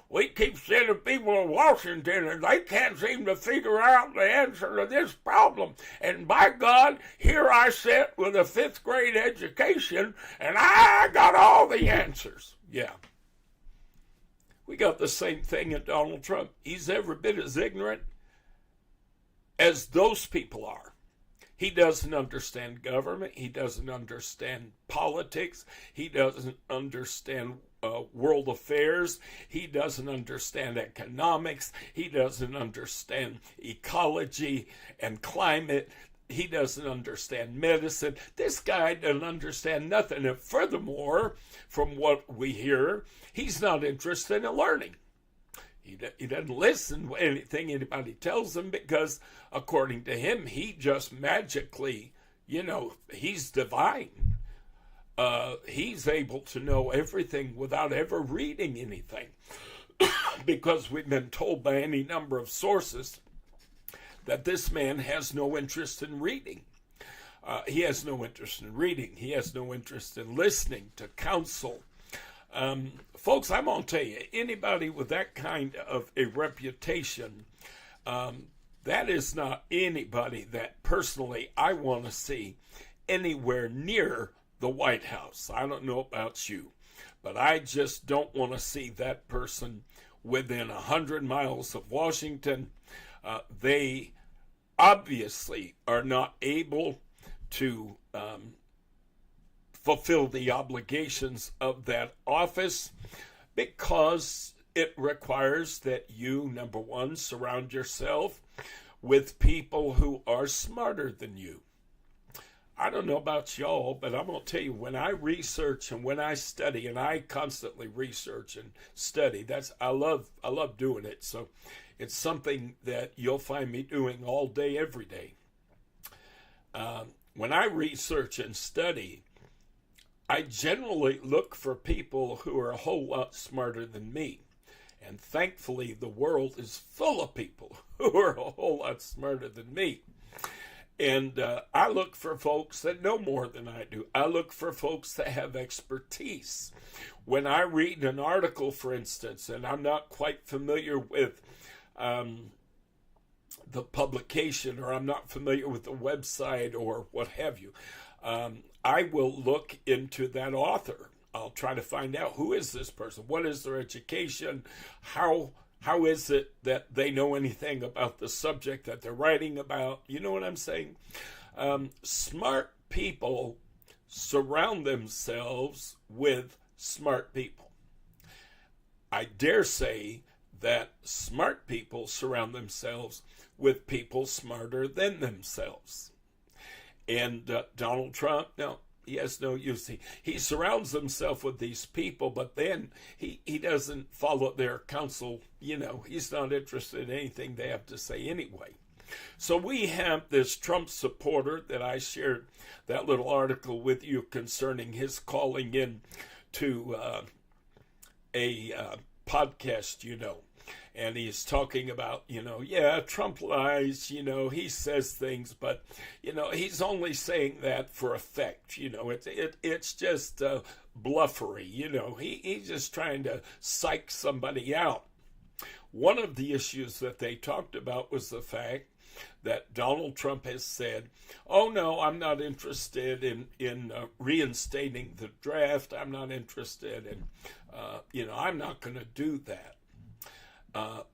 we keep sending people to Washington and they can't seem to figure out the answer to this problem. And by God, here I sit with a 5th grade education and I got all the answers. Yeah. We got the same thing in Donald Trump. He's every bit as ignorant as those people are. He doesn't understand government. He doesn't understand politics. He doesn't understand world affairs. He doesn't understand economics. He doesn't understand ecology and climate. he doesn't understand medicine. This guy doesn't understand nothing. And furthermore, from what we hear, he's not interested in learning. He doesn't listen to anything anybody tells him because, according to him, he just magically, he's divine. He's able to know everything without ever reading anything because we've been told by any number of sources that this man has no interest in reading. He has no interest in reading. He has no interest in listening to counsel. Folks, I'm going to tell you, anybody with that kind of a reputation, that is not anybody that personally I want to see anywhere near the White House. I don't know about you, but I just don't want to see that person within 100 miles of Washington. They obviously are not able to fulfill the obligations of that office because it requires that you, number one, surround yourself with people who are smarter than you. I don't know about y'all, but I'm going to tell you, when I research and when I study, and I constantly research and study, I love doing it. So it's something that you'll find me doing all day, every day. When I research and study, I generally look for people who are a whole lot smarter than me. And thankfully, the world is full of people who are a whole lot smarter than me. And I look for folks that know more than I do. I look for folks that have expertise. When I read an article, for instance, and I'm not quite familiar with the publication, or I'm not familiar with the website or what have you, I will look into that author. I'll try to find out, who is this person? What is their education? How is it that they know anything about the subject that they're writing about? You know what I'm saying? Smart people surround themselves with smart people. I dare say that smart people surround themselves with people smarter than themselves. And Donald Trump, no, he has no use. He surrounds himself with these people, but then he doesn't follow their counsel. He's not interested in anything they have to say anyway. So we have this Trump supporter that I shared that little article with you concerning his calling in to a podcast, and he's talking about, Trump lies, he says things, but, he's only saying that for effect. It's just bluffery, he's just trying to psych somebody out. One of the issues that they talked about was the fact that Donald Trump has said, oh, no, I'm not interested in reinstating the draft. I'm not interested in, I'm not going to do that.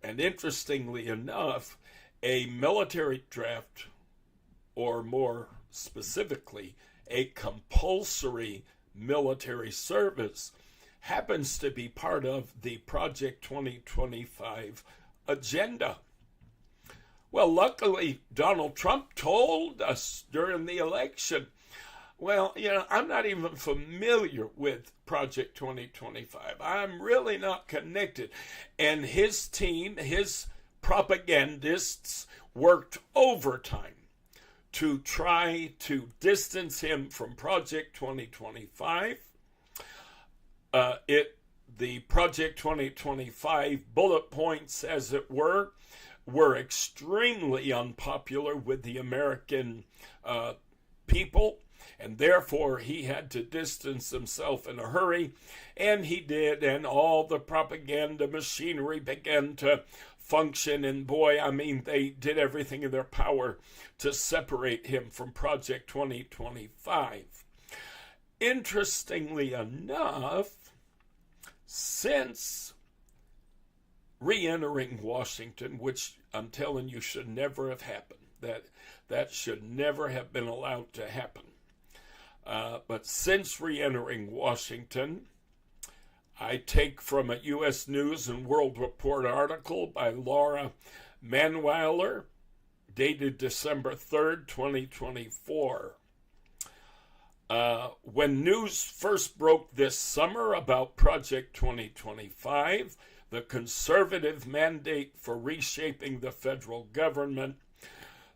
And interestingly enough, a military draft, or more specifically, a compulsory military service, happens to be part of the Project 2025 agenda. Well, luckily, Donald Trump told us during the election, well, I'm not even familiar with Project 2025. I'm really not connected. And his team, his propagandists, worked overtime to try to distance him from Project 2025. The Project 2025 bullet points, as it were extremely unpopular with the American people. And therefore, he had to distance himself in a hurry, and he did, and all the propaganda machinery began to function, and boy, they did everything in their power to separate him from Project 2025. Interestingly enough, since re-entering Washington, which I'm telling you should never have happened, that should never have been allowed to happen. But since re-entering Washington, I take from a U.S. News and World Report article by Laura Manweiler, dated December 3rd, 2024. When news first broke this summer about Project 2025, the conservative mandate for reshaping the federal government,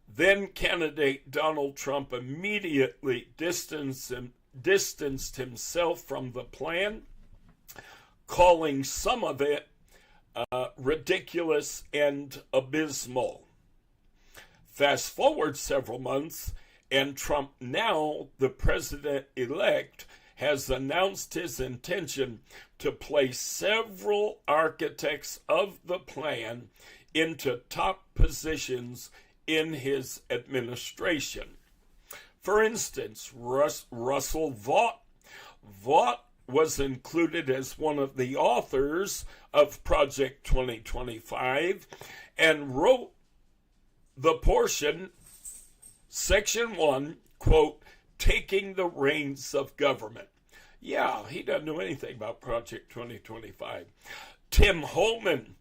then candidate Donald Trump immediately distanced himself from the plan, calling some of it ridiculous and abysmal. Fast forward several months, and Trump, now the president-elect, has announced his intention to place several architects of the plan into top positions in his administration. For instance, Russell Vought. Vought was included as one of the authors of Project 2025 and wrote the portion, Section 1, quote, taking the reins of government. Yeah, he doesn't know anything about Project 2025. Tim Holman,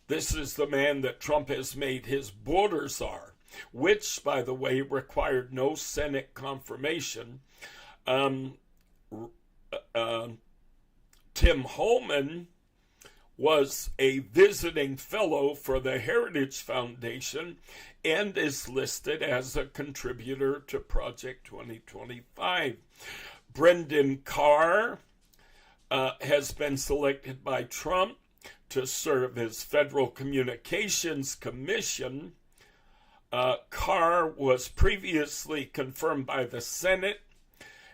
this is the man that Trump has made his border czar, which, by the way, required no Senate confirmation. Tim Holman was a visiting fellow for the Heritage Foundation and is listed as a contributor to Project 2025. Brendan Carr has been selected by Trump to serve as Federal Communications Commission. Carr was previously confirmed by the Senate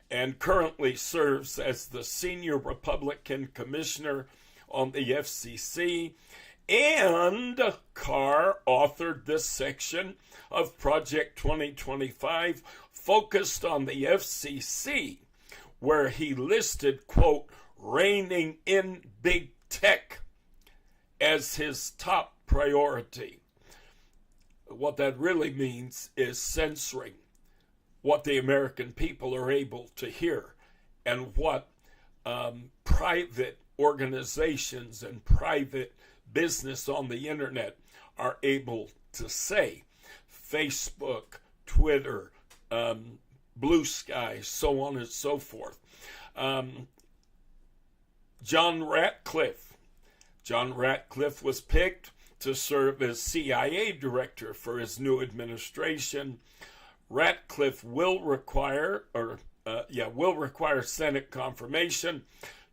and currently serves as the senior Republican commissioner on the FCC, and Carr authored this section of Project 2025 focused on the FCC, where he listed, quote, reining in big tech as his top priority. What that really means is censoring what the American people are able to hear and what private organizations and private business on the internet are able to say. Facebook, Twitter, Blue Sky, so on and so forth. John Ratcliffe was picked to serve as CIA director for his new administration. Ratcliffe will require Senate confirmation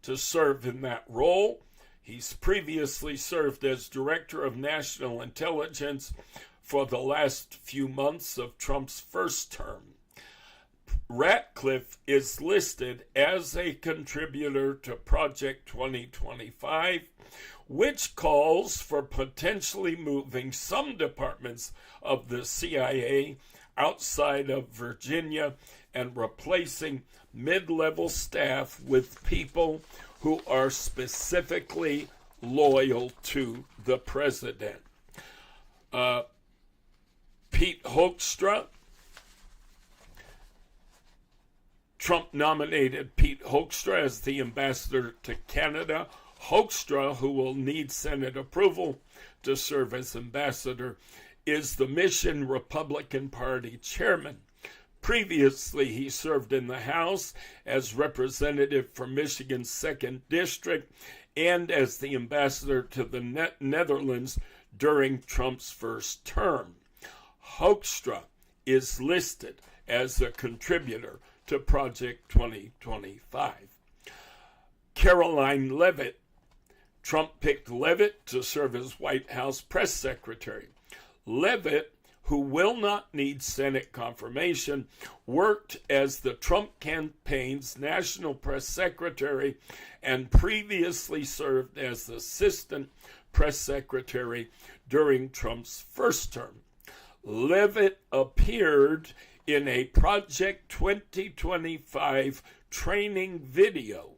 to serve in that role. He's previously served as Director of National Intelligence for the last few months of Trump's first term. Ratcliffe is listed as a contributor to Project 2025, which calls for potentially moving some departments of the CIA outside of Virginia and replacing mid-level staff with people who are specifically loyal to the president. Pete Hoekstra. Trump nominated Pete Hoekstra as the ambassador to Canada. Hoekstra, who will need Senate approval to serve as ambassador, is the Michigan Republican Party chairman. Previously, he served in the House as representative for Michigan's 2nd District and as the ambassador to the Netherlands during Trump's first term. Hoekstra is listed as a contributor to Project 2025. Caroline Leavitt. Trump picked Leavitt to serve as White House press secretary. Leavitt, who will not need Senate confirmation, worked as the Trump campaign's national press secretary and previously served as assistant press secretary during Trump's first term. Leavitt appeared in a Project 2025 training video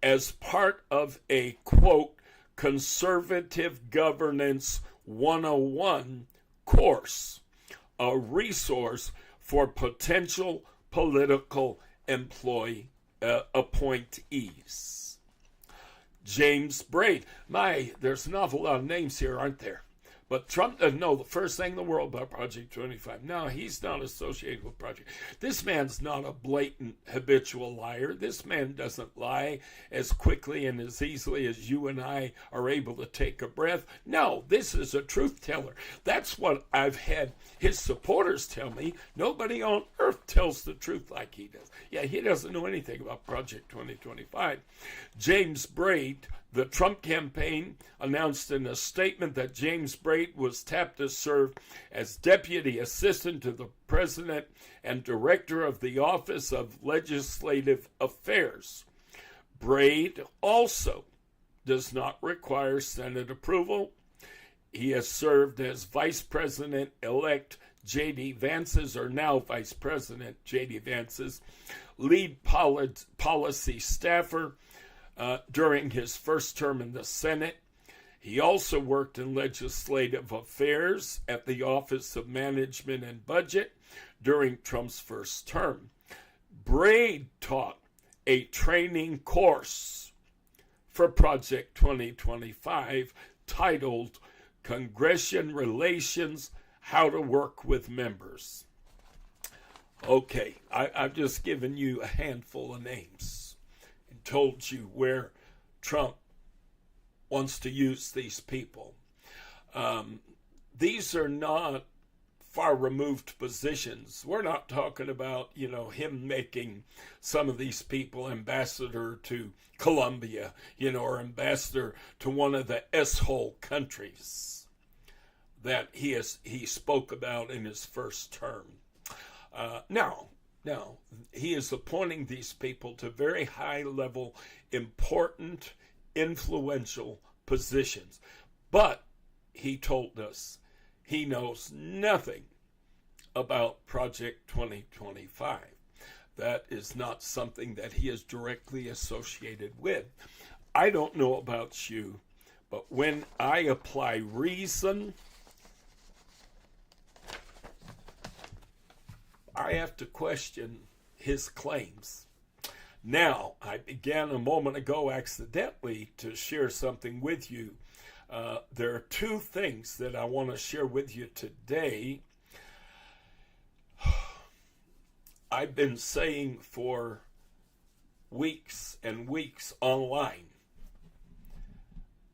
as part of a, quote, Conservative Governance 101 course, a resource for potential political appointees. James Braid. There's an awful lot of names here, aren't there? But Trump doesn't know the first thing in the world about Project 25. No, he's not associated with Project. This man's not a blatant habitual liar. This man doesn't lie as quickly and as easily as you and I are able to take a breath. No, this is a truth teller. That's what I've had his supporters tell me. Nobody on earth tells the truth like he does. Yeah, he doesn't know anything about Project 2025. James Braid, the Trump campaign announced in a statement that James Braid was tapped to serve as Deputy Assistant to the President and Director of the Office of Legislative Affairs. Braid also does not require Senate approval. He has served as Vice President-elect J.D. Vance's, or now Vice President J.D. Vance's, lead policy staffer during his first term in the Senate. He also worked in legislative affairs at the Office of Management and Budget during Trump's first term. Braid taught a training course for Project 2025 titled Congression Relations, How to Work with Members. Okay, I've just given you a handful of names and told you where Trump wants to use these people. These are not far removed positions. We're not talking about, him making some of these people ambassador to Colombia, or ambassador to one of the S-hole countries that he spoke about in his first term. Now, he is appointing these people to very high-level, important, influential positions. But he told us he knows nothing about Project 2025. That is not something that he is directly associated with. I don't know about you, but when I apply reason, I have to question his claims. Now, I began a moment ago accidentally to share something with you. There are two things that I want to share with you today. I've been saying for weeks and weeks online.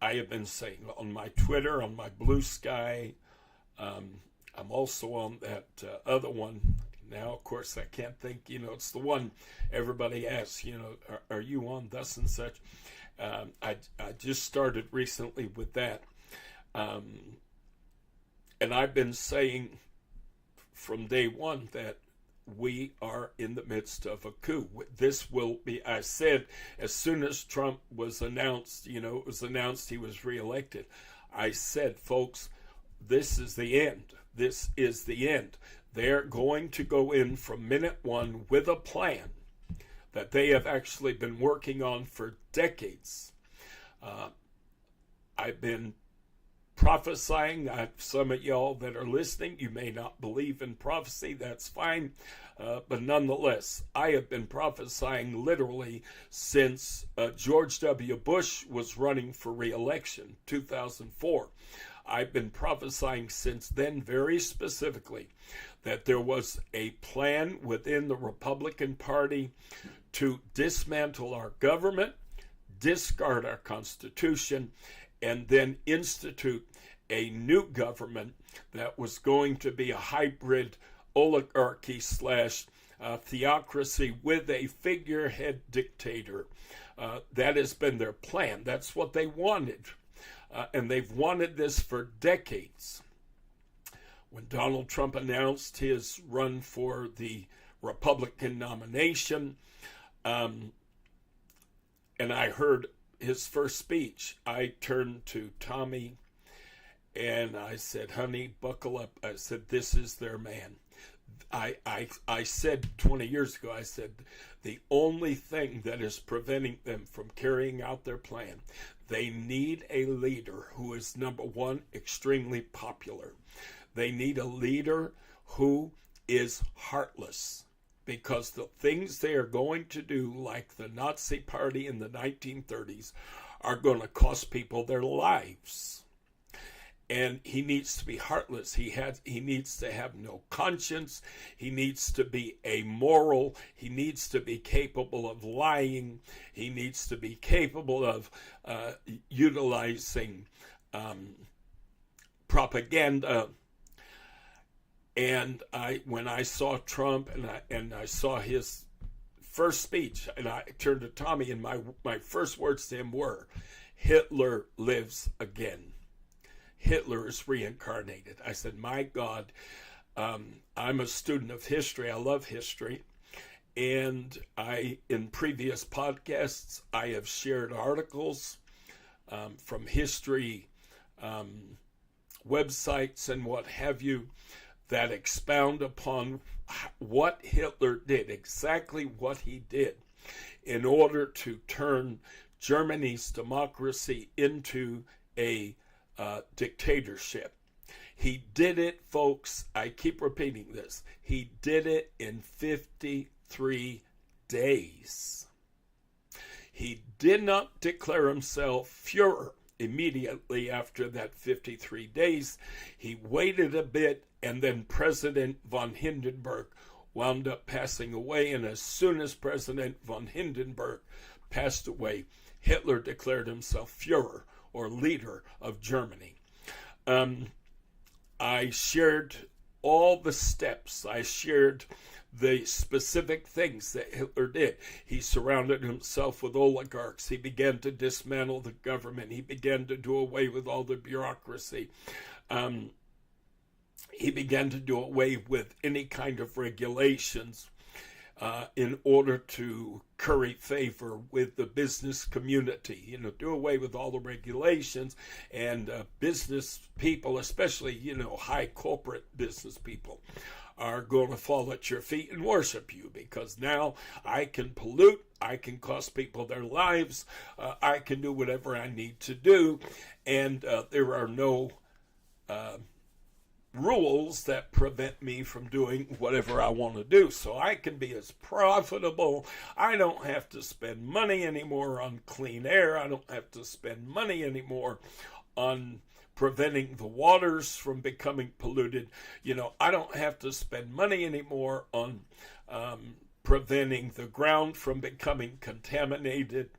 I have been saying on my Twitter, on my Blue Sky. I'm also on that other one. Now, of course, I can't think, it's the one everybody asks, are you on thus and such? I just started recently with that. And I've been saying from day one that we are in the midst of a coup. This will be, I said, as soon as Trump was announced, it was announced he was reelected. I said, folks, this is the end. This is the end. They're going to go in from minute one with a plan that they have actually been working on for decades. I've been prophesying. Some of y'all that are listening, you may not believe in prophecy. That's fine. But nonetheless, I have been prophesying literally since George W. Bush was running for re-election, 2004. I've been prophesying since then very specifically that there was a plan within the Republican Party to dismantle our government, discard our Constitution, and then institute a new government that was going to be a hybrid oligarchy / theocracy with a figurehead dictator. That has been their plan. That's what they wanted. And they've wanted this for decades. When Donald Trump announced his run for the Republican nomination, and I heard his first speech, I turned to Tommy and I said, honey, buckle up. I said, this is their man. I said 20 years ago, I said, the only thing that is preventing them from carrying out their plan, they need a leader who is, number one, extremely popular. They need a leader who is heartless, because the things they are going to do, like the Nazi Party in the 1930s, are going to cost people their lives. And he needs to be heartless. He needs to have no conscience. He needs to be amoral. He needs to be capable of lying. He needs to be capable of utilizing propaganda. And when I saw Trump and I saw his first speech, and I turned to Tommy, and my first words to him were, "Hitler lives again. Hitler is reincarnated." I said, my God, I'm a student of history. I love history. And in previous podcasts, I have shared articles from history websites and what have you that expound upon what Hitler did, exactly what he did in order to turn Germany's democracy into a dictatorship. He did it, folks. I keep repeating this. He did it in 53 days. He did not declare himself Fuhrer immediately after that 53 days. He waited a bit, and then President von Hindenburg wound up passing away. And as soon as President von Hindenburg passed away, Hitler declared himself Fuhrer, or leader of Germany. I shared all the steps. I shared the specific things that Hitler did. He surrounded himself with oligarchs. He began to dismantle the government. He began to do away with all the bureaucracy. He began to do away with any kind of regulations in order to curry favor with the business community, do away with all the regulations, and business people, especially, high corporate business people, are going to fall at your feet and worship you, because now I can pollute, I can cost people their lives, I can do whatever I need to do, and there are no rules that prevent me from doing whatever I want to do. So I can be as profitable. I don't have to spend money anymore on clean air. I don't have to spend money anymore on preventing the waters from becoming polluted. I don't have to spend money anymore on preventing the ground from becoming contaminated.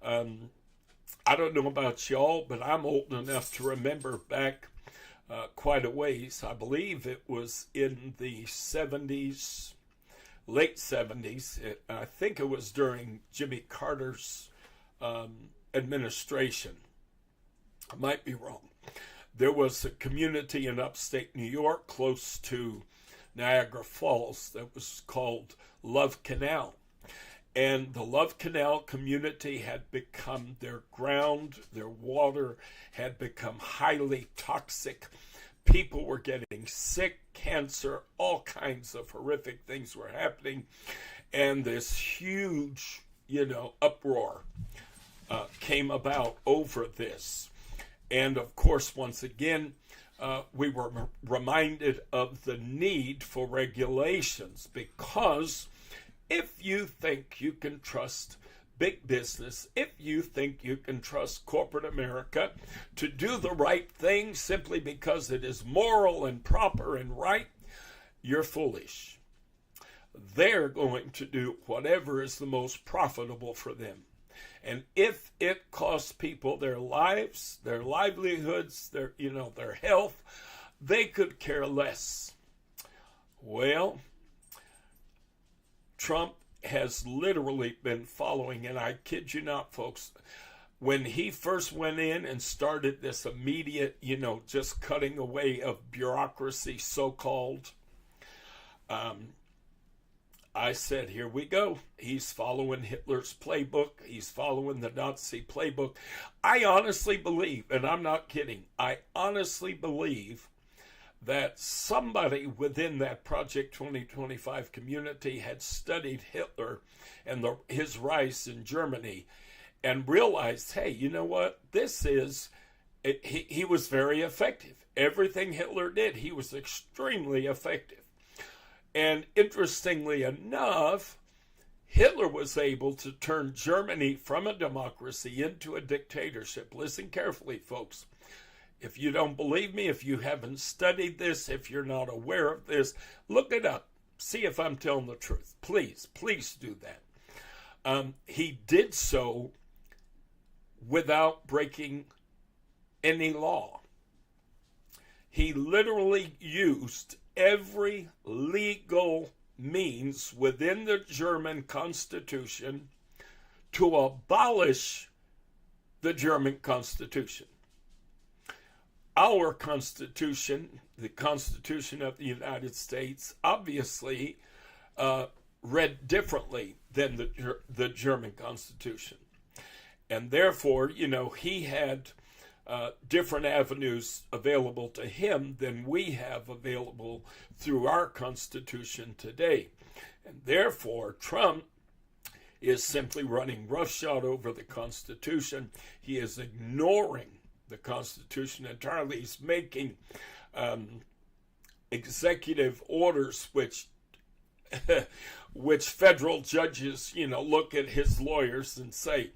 I don't know about y'all, but I'm old enough to remember back quite a ways. I believe it was in the 70s, late 70s. I think it was during Jimmy Carter's administration. I might be wrong. There was a community in upstate New York close to Niagara Falls that was called Love Canal. And the Love Canal community had become, their ground, their water had become highly toxic. People were getting sick, cancer, all kinds of horrific things were happening. And this huge, uproar came about over this. And of course, once again, we were reminded of the need for regulations, because if you think you can trust big business, if you think you can trust corporate America to do the right thing simply because it is moral and proper and right, you're foolish. They're going to do whatever is the most profitable for them. And if it costs people their lives, their livelihoods, their health, they could care less. Well, Trump has literally been following, and I kid you not, folks, when he first went in and started this immediate, just cutting away of bureaucracy, so-called, I said, here we go. He's following Hitler's playbook. He's following the Nazi playbook. I honestly believe, and I'm not kidding, I honestly believe that somebody within that Project 2025 community had studied Hitler and his rise in Germany and realized, hey, you know what? He was very effective. Everything Hitler did, he was extremely effective. And interestingly enough, Hitler was able to turn Germany from a democracy into a dictatorship. Listen carefully, folks. If you don't believe me, if you haven't studied this, if you're not aware of this, look it up. See if I'm telling the truth. Please, please do that. He did so without breaking any law. He literally used every legal means within the German Constitution to abolish the German Constitution. Our Constitution, the Constitution of the United States, obviously read differently than the German Constitution. And therefore, he had different avenues available to him than we have available through our Constitution today. And therefore, Trump is simply running roughshod over the Constitution. He is ignoring the Constitution entirely. He's making executive orders which federal judges, look at his lawyers and say,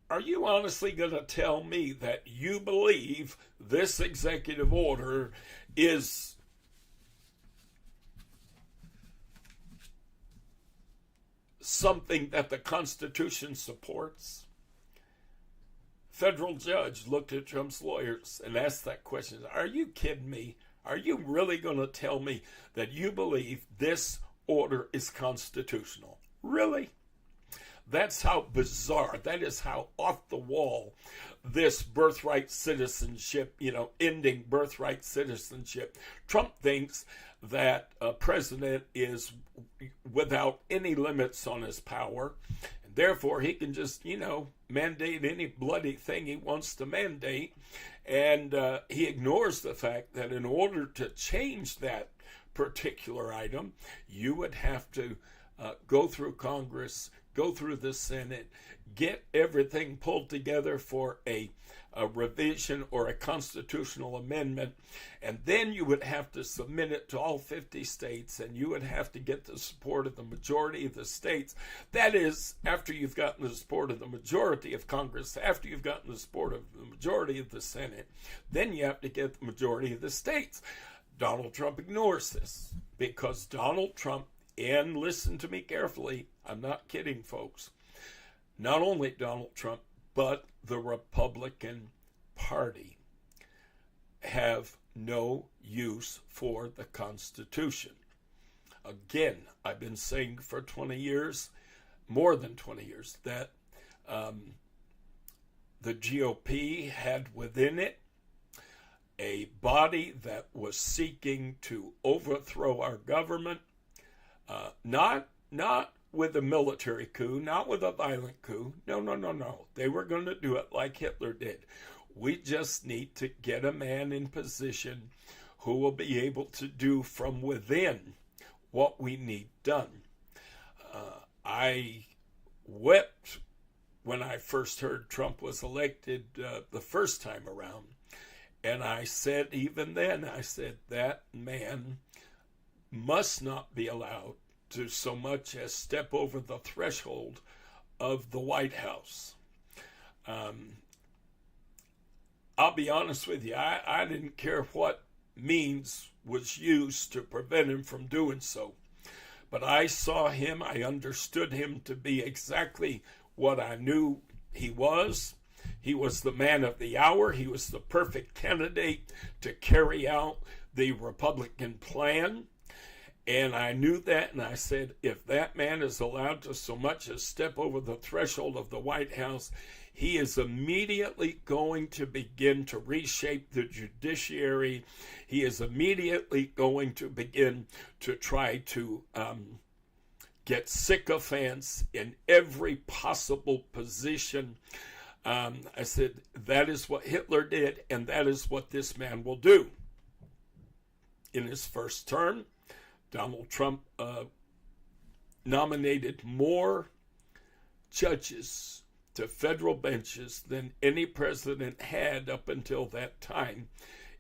are you honestly going to tell me that you believe this executive order is something that the Constitution supports? Federal judge looked at Trump's lawyers and asked that question. Are you kidding me? Are you really going to tell me that you believe this order is constitutional? Really? That's how bizarre, that is how off the wall this birthright citizenship, ending birthright citizenship. Trump thinks that a president is without any limits on his power, and therefore he can just, mandate any bloody thing he wants to mandate. And he ignores the fact that in order to change that particular item, you would have to go through Congress, go through the Senate, get everything pulled together for a revision or a constitutional amendment, and then you would have to submit it to all 50 states, and you would have to get the support of the majority of the states. That is, after you've gotten the support of the majority of Congress, after you've gotten the support of the majority of the Senate, then you have to get the majority of the states. Donald Trump ignores this because Donald Trump, and listen to me carefully, I'm not kidding, folks, not only Donald Trump, but the Republican Party have no use for the Constitution. Again, I've been saying for 20 years, more than 20 years, that the GOP had within it a body that was seeking to overthrow our government, not with a military coup, not with a violent coup. No. They were going to do it like Hitler did. We just need to get a man in position who will be able to do from within what we need done. I wept when I first heard Trump was elected the first time around. And I said, even then, I said, that man must not be allowed to so much as step over the threshold of the White House. I'll be honest with you, I didn't care what means was used to prevent him from doing so. But I saw him, I understood him to be exactly what I knew he was. He was the man of the hour. He was the perfect candidate to carry out the Republican plan. And I knew that, and I said, if that man is allowed to so much as step over the threshold of the White House, he is immediately going to begin to reshape the judiciary. He is immediately going to begin to try to get sycophants in every possible position. I said, that is what Hitler did, and that is what this man will do. In his first term, Donald Trump nominated more judges to federal benches than any president had up until that time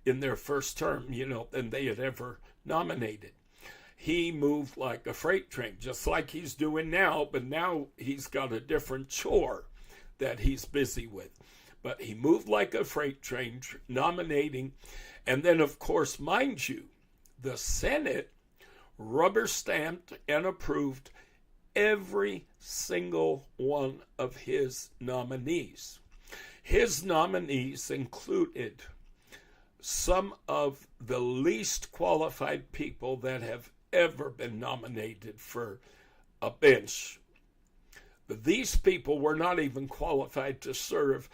in their first term, than they had ever nominated. He moved like a freight train, just like he's doing now, but now he's got a different chore that he's busy with. But he moved like a freight train, nominating. And then, of course, mind you, the Senate rubber stamped and approved every single one of his nominees. His nominees included some of the least qualified people that have ever been nominated for a bench. These people were not even qualified to serve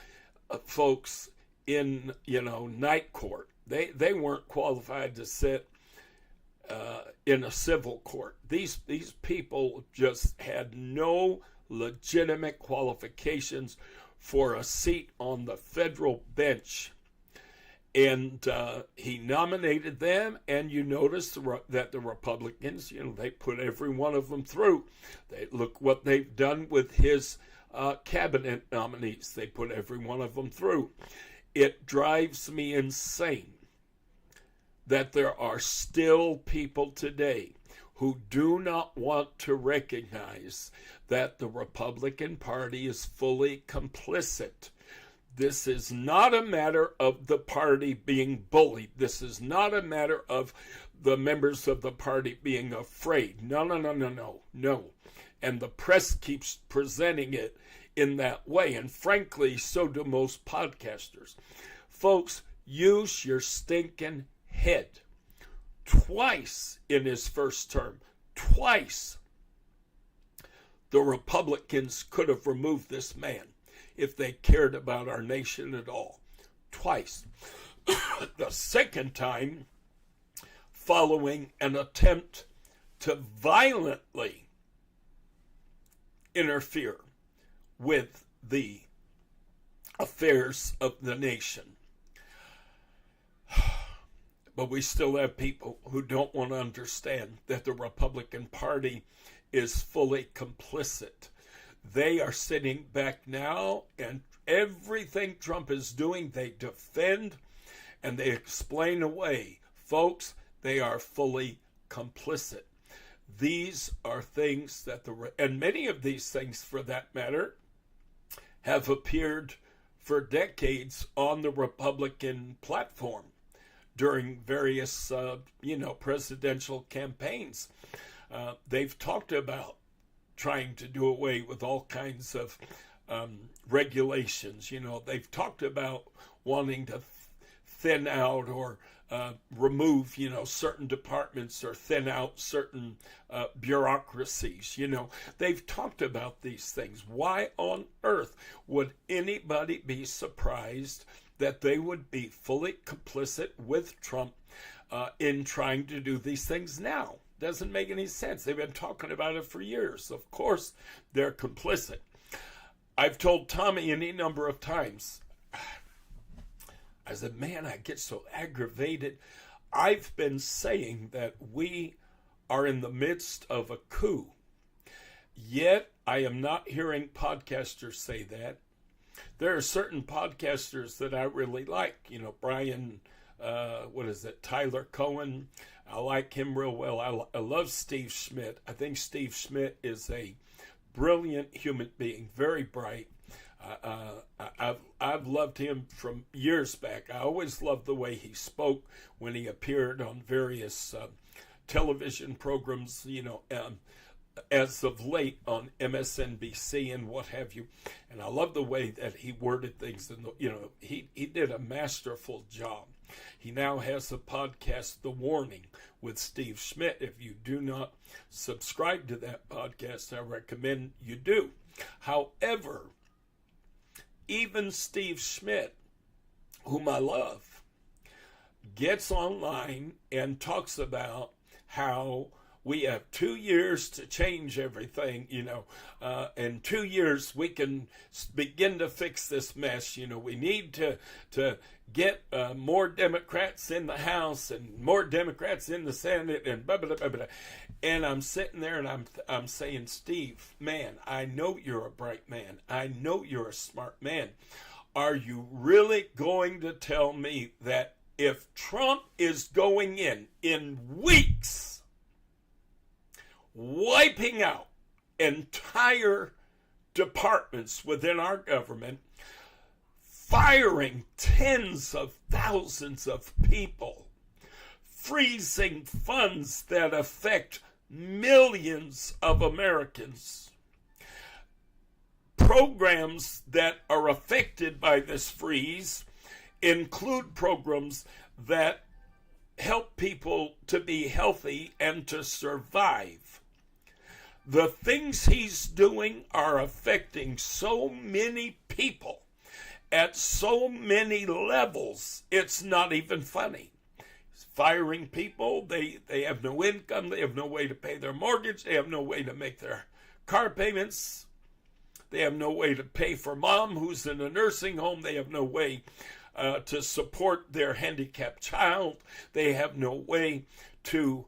folks in, night court. They weren't qualified to sit in a civil court. These people just had no legitimate qualifications for a seat on the federal bench. And he nominated them, and you notice that the Republicans, they put every one of them through. Look what they've done with his cabinet nominees. They put every one of them through. It drives me insane that there are still people today who do not want to recognize that the Republican Party is fully complicit. This is not a matter of the party being bullied. This is not a matter of the members of the party being afraid. No. And the press keeps presenting it in that way. And frankly, so do most podcasters. Folks, use your stinking head. Twice in his first term, the Republicans could have removed this man if they cared about our nation at all. Twice. The second time, following an attempt to violently interfere with the affairs of the nation. But we still have people who don't want to understand that the Republican Party is fully complicit. They are sitting back now, and everything Trump is doing, they defend and they explain away. Folks, they are fully complicit. These are things that and many of these things, for that matter, have appeared for decades on the Republican platform during various, presidential campaigns. They've talked about trying to do away with all kinds of regulations. They've talked about wanting to thin out or remove, certain departments or thin out certain bureaucracies. They've talked about these things. Why on earth would anybody be surprised that they would be fully complicit with Trump in trying to do these things now? Doesn't make any sense. They've been talking about it for years. Of course, they're complicit. I've told Tommy any number of times, I said, man, I get so aggravated. I've been saying that we are in the midst of a coup. Yet, I am not hearing podcasters say that. There are certain podcasters that I really like. Brian, Tyler Cohen. I like him real well. I love Steve Schmidt. I think Steve Schmidt is a brilliant human being, very bright. I've loved him from years back. I always loved the way he spoke when he appeared on various television programs, as of late on MSNBC and what have you. And I love the way that he worded things. And he did a masterful job. He now has a podcast, The Warning, with Steve Schmidt. If you do not subscribe to that podcast, I recommend you do. However, even Steve Schmidt, whom I love, gets online and talks about how we have 2 years to change everything, in 2 years we can begin to fix this mess. We need to get more Democrats in the House and more Democrats in the Senate and blah, blah, blah, blah. And I'm sitting there and I'm saying, Steve, man, I know you're a bright man. I know you're a smart man. Are you really going to tell me that if Trump is going in weeks, wiping out entire departments within our government, firing tens of thousands of people, freezing funds that affect millions of Americans. Programs that are affected by this freeze include programs that help people to be healthy and to survive. The things he's doing are affecting so many people at so many levels, it's not even funny. He's firing people, they have no income, they have no way to pay their mortgage, they have no way to make their car payments, they have no way to pay for mom who's in a nursing home, they have no way to support their handicapped child, they have no way to,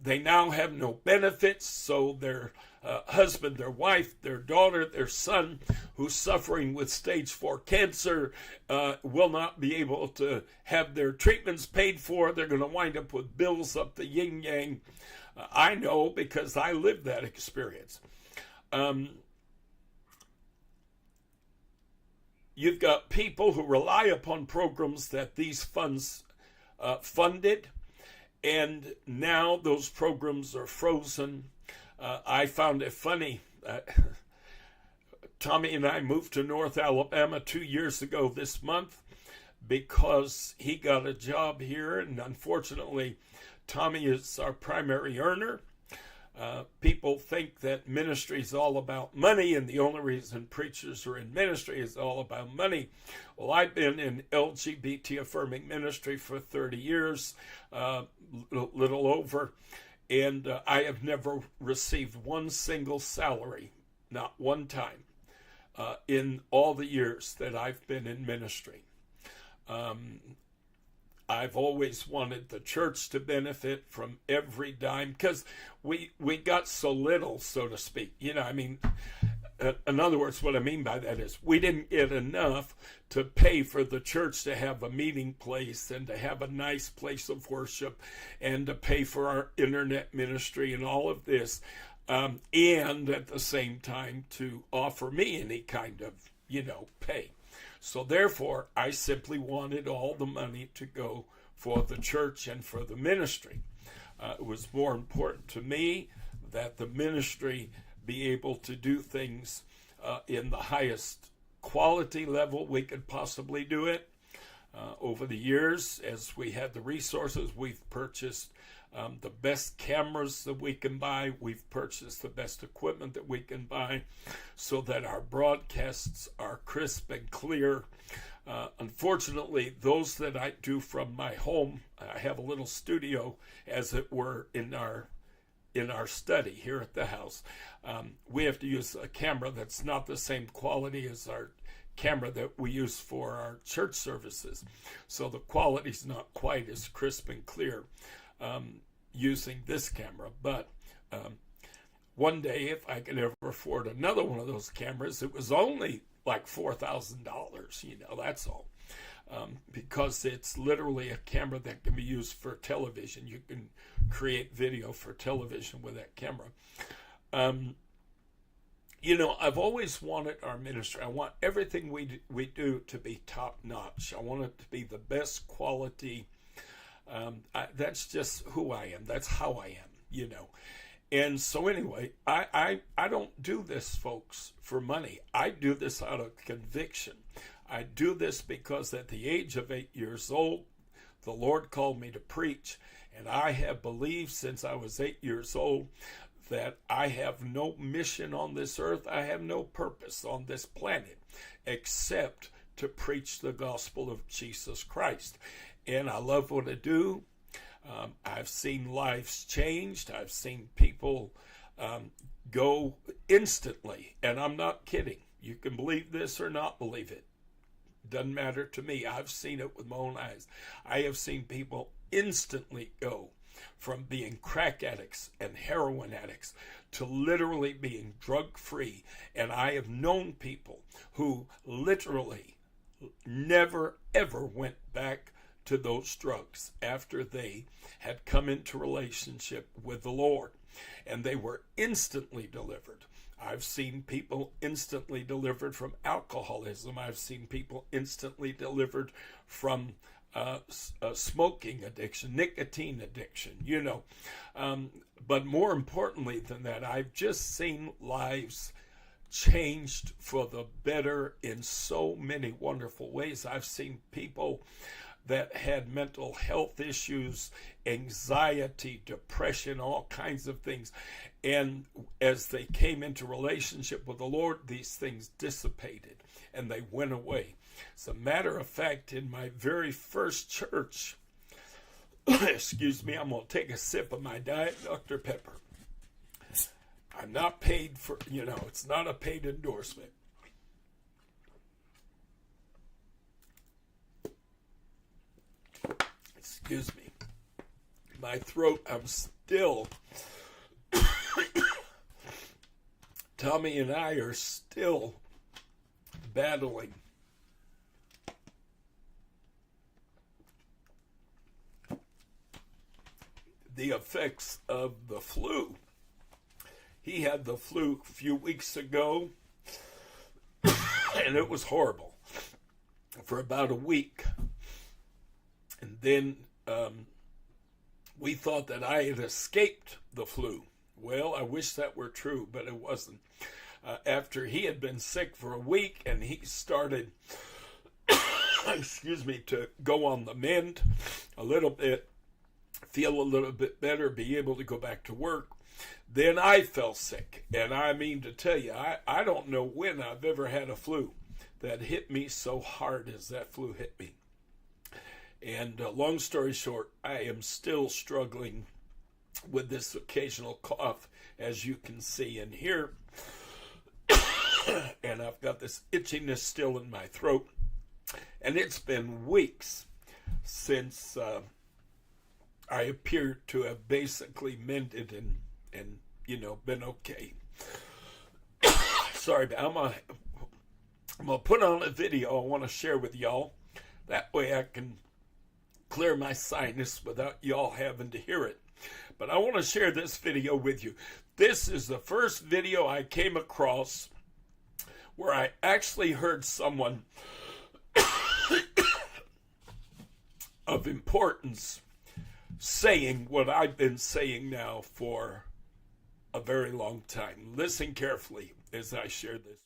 they now have no benefits, so their husband, their wife, their daughter, their son, who's suffering with stage 4 cancer, will not be able to have their treatments paid for. They're going to wind up with bills up the yin-yang. I know because I lived that experience. You've got people who rely upon programs that these funds funded, and now those programs are frozen. I found it funny. Tommy and I moved to North Alabama 2 years ago this month because he got a job here, and unfortunately, Tommy is our primary earner. People think that ministry is all about money, and the only reason preachers are in ministry is all about money. Well, I've been in LGBT affirming ministry for 30 years, little over, and I have never received one single salary, not one time, in all the years that I've been in ministry. I've always wanted the church to benefit from every dime because we got so little, so to speak. You know, I mean, in other words, what I mean by that is we didn't get enough to pay for the church to have a meeting place and to have a nice place of worship and to pay for our internet ministry and all of this, and at the same time to offer me any kind of, pay. So therefore, I simply wanted all the money to go for the church and for the ministry. It was more important to me that the ministry be able to do things in the highest quality level we could possibly do it. Over the years, as we had the resources, we've purchased the best cameras that we can buy. We've purchased the best equipment that we can buy so that our broadcasts are crisp and clear. Unfortunately, those that I do from my home, I have a little studio, as it were, in our study here at the house. We have to use a camera that's not the same quality as our camera that we use for our church services. So the quality's not quite as crisp and clear using this camera. But one day, if I could ever afford another one of those cameras, it was only like $4,000, that's all. Because it's literally a camera that can be used for television. You can create video for television with that camera. I've always wanted our ministry. I want everything we do to be top notch. I want it to be the best quality. That's just who I am. That's how I am, And so anyway, I don't do this, folks, for money. I do this out of conviction. I do this because at the age of 8 years old, the Lord called me to preach, and I have believed since I was 8 years old that I have no mission on this earth. I have no purpose on this planet except to preach the gospel of Jesus Christ. And I love what I do. I've seen lives changed. I've seen people go instantly. And I'm not kidding. You can believe this or not believe it. Doesn't matter to me. I've seen it with my own eyes. I have seen people instantly go from being crack addicts and heroin addicts to literally being drug-free. And I have known people who literally never, ever went back to those drugs after they had come into relationship with the Lord. And they were instantly delivered. I've seen people instantly delivered from alcoholism. I've seen people instantly delivered from smoking addiction, nicotine addiction, But more importantly than that, I've just seen lives changed for the better in so many wonderful ways. I've seen people that had mental health issues, anxiety, depression, all kinds of things. And as they came into relationship with the Lord, these things dissipated and they went away. As a matter of fact, in my very first church, excuse me, I'm going to take a sip of my Diet Dr. Pepper. I'm not paid for, it's not a paid endorsement. Excuse me. My throat, I'm still, Tommy and I are still battling the effects of the flu. He had the flu a few weeks ago, and it was horrible for about a week. And then we thought that I had escaped the flu. Well, I wish that were true, but it wasn't. After he had been sick for a week and he started, to go on the mend a little bit, feel a little bit better, be able to go back to work, then I fell sick. And I mean to tell you, I don't know when I've ever had a flu that hit me so hard as that flu hit me. And long story short, I am still struggling with this occasional cough, as you can see and hear. And I've got this itchiness still in my throat. And it's been weeks since I appear to have basically mended and been okay. Sorry, but I'm gonna put on a video I want to share with y'all. That way I can clear my sinus without y'all having to hear it. But I want to share this video with you. This is the first video I came across where I actually heard someone of importance saying what I've been saying now for a very long time. Listen carefully as I share this.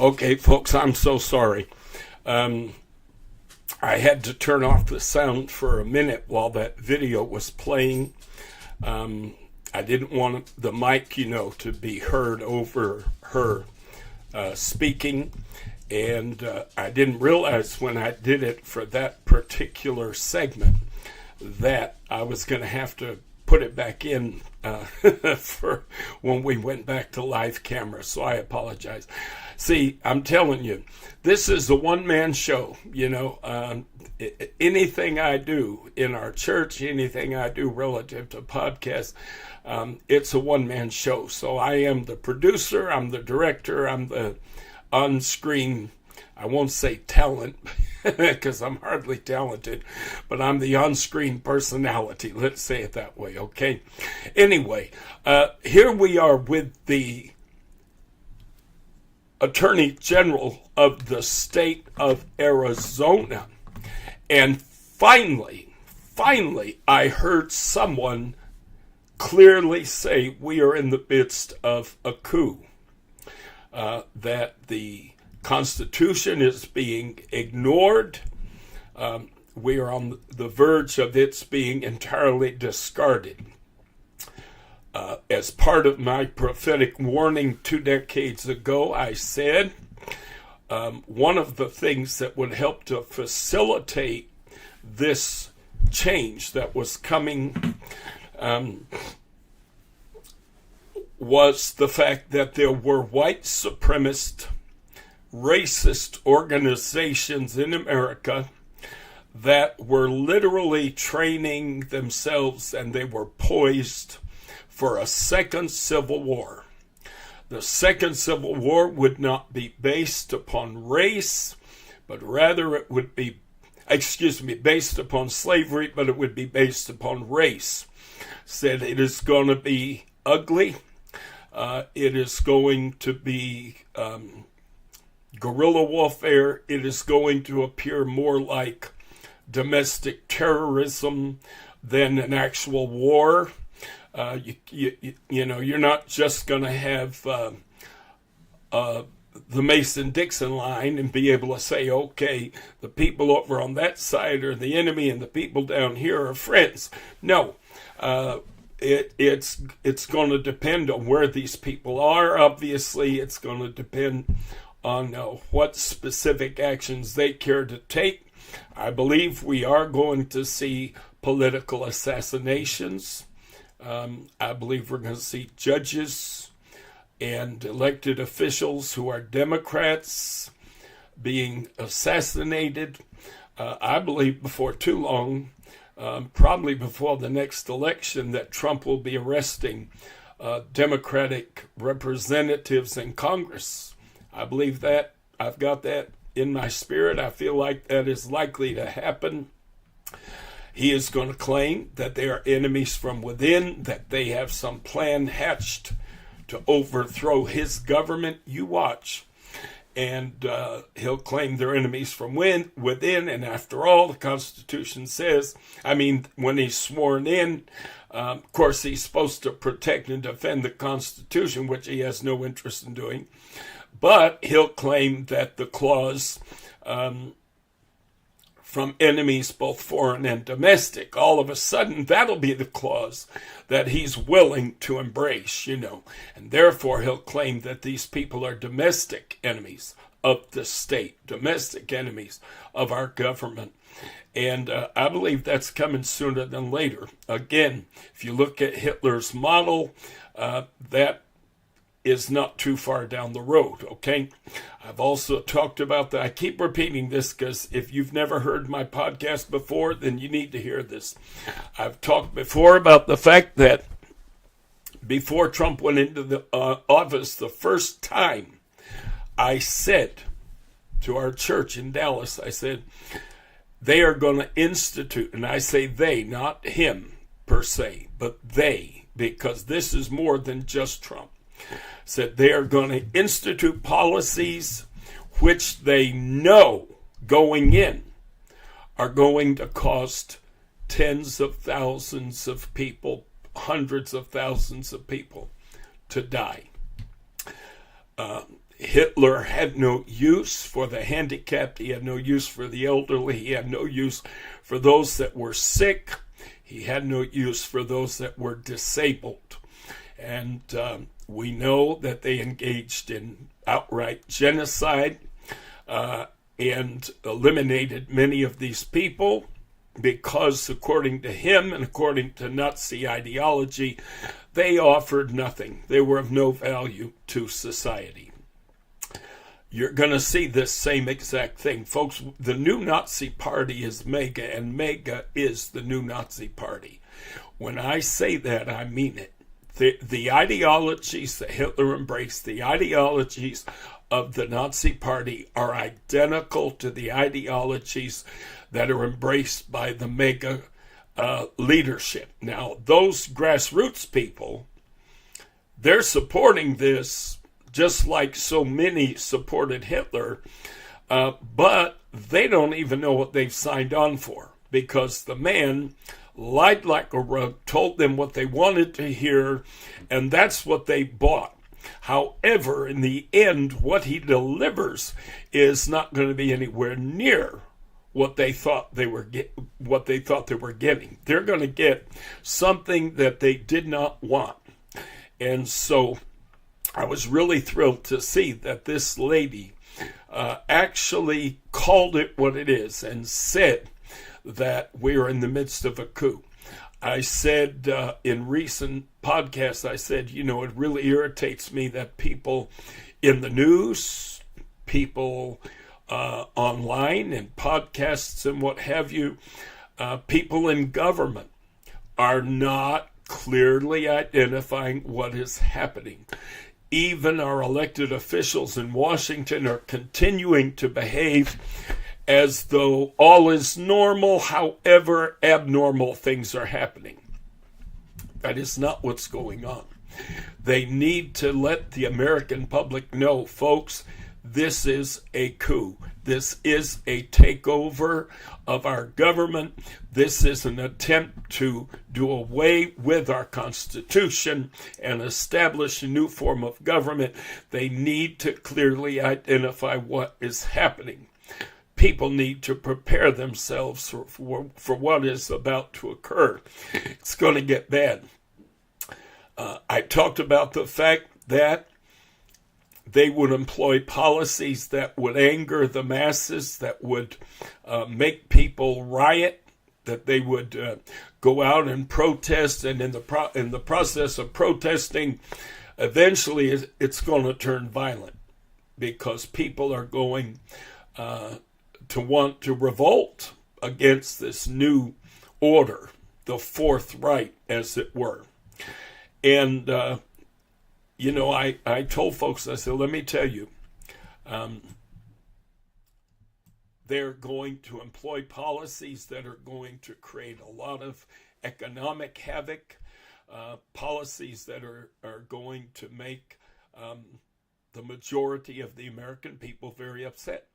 Okay, folks, I'm so sorry. I had to turn off the sound for a minute while that video was playing. I didn't want the mic, to be heard over her speaking. And I didn't realize when I did it for that particular segment that I was going to have to put it back in for when we went back to live camera. So I apologize. See, I'm telling you, this is a one-man show. Anything I do in our church, anything I do relative to podcasts, it's a one-man show. So I am the producer, I'm the director, I'm the on-screen, I won't say talent, because I'm hardly talented, but I'm the on-screen personality. Let's say it that way, okay? Anyway, here we are with the Attorney General of the state of Arizona. And finally, I heard someone clearly say we are in the midst of a coup. That the Constitution is being ignored. We are on the verge of its being entirely discarded. As part of my prophetic warning 2 decades ago, I said one of the things that would help to facilitate this change that was coming was the fact that there were white supremacist, racist organizations in America that were literally training themselves, and they were poised for a second civil war. The second civil war would not be based upon race, but rather it would be, based upon slavery, but it would be based upon race. Said it is going to be ugly. It is going to be guerrilla warfare. It is going to appear more like domestic terrorism than an actual war. You're not just going to have the Mason-Dixon line and be able to say, okay, the people over on that side are the enemy and the people down here are friends. No. It's going to depend on where these people are. Obviously, it's going to depend on what specific actions they care to take. I believe we are going to see political assassinations. I believe we're going to see judges and elected officials who are Democrats being assassinated. I believe before too long, probably before the next election, that Trump will be arresting Democratic representatives in Congress. I believe that. I've got that in my spirit. I feel like that is likely to happen. He is going to claim that they are enemies from within, that they have some plan hatched to overthrow his government. You watch. And he'll claim they're enemies from within. And after all, the Constitution says, when he's sworn in, of course, he's supposed to protect and defend the Constitution, which he has no interest in doing. But he'll claim that the clause from enemies both foreign and domestic, all of a sudden that'll be the clause that he's willing to embrace, and therefore he'll claim that these people are domestic enemies of the state, domestic enemies of our government. And I believe that's coming sooner than later. Again, if you look at Hitler's model, that is not too far down the road, okay? I've also talked about that. I keep repeating this because if you've never heard my podcast before, then you need to hear this. I've talked before about the fact that before Trump went into the office the first time, I said to our church in Dallas, I said, they are going to institute, and I say they, not him per se, but they, because this is more than just Trump. Said they are going to institute policies which they know going in are going to cost tens of thousands of people, hundreds of thousands of people to die. Hitler had no use for the handicapped. He had no use for the elderly. He had no use for those that were sick. He had no use for those that were disabled. And we know that they engaged in outright genocide and eliminated many of these people because, according to him and according to Nazi ideology, they offered nothing. They were of no value to society. You're going to see this same exact thing. Folks, the new Nazi party is MAGA, and MAGA is the new Nazi party. When I say that, I mean it. The ideologies that Hitler embraced, the ideologies of the Nazi party are identical to the ideologies that are embraced by the MAGA leadership. Now, those grassroots people, they're supporting this just like so many supported Hitler, but they don't even know what they've signed on for, because the man lied like a rug, told them what they wanted to hear, and that's what they bought. However, in the end, what he delivers is not going to be anywhere near what they thought they were getting. They're going to get something that they did not want. And so I was really thrilled to see that this lady actually called it what it is and said that we're in the midst of a coup. I said in recent podcasts, I said, it really irritates me that people in the news, people online and podcasts and what have you, people in government are not clearly identifying what is happening. Even our elected officials in Washington are continuing to behave as though all is normal, however abnormal things are happening. That is not what's going on. They need to let the American public know, folks, this is a coup. This is a takeover of our government. This is an attempt to do away with our Constitution and establish a new form of government. They need to clearly identify what is happening. People need to prepare themselves for what is about to occur. It's going to get bad. I talked about the fact that they would employ policies that would anger the masses, that would make people riot, that they would go out and protest, and in the process of protesting, eventually it's going to turn violent, because people are going to want to revolt against this new order, the Fourth Reich, as it were. And I told folks, I said, let me tell you, they're going to employ policies that are going to create a lot of economic havoc, policies that are going to make the majority of the American people very upset.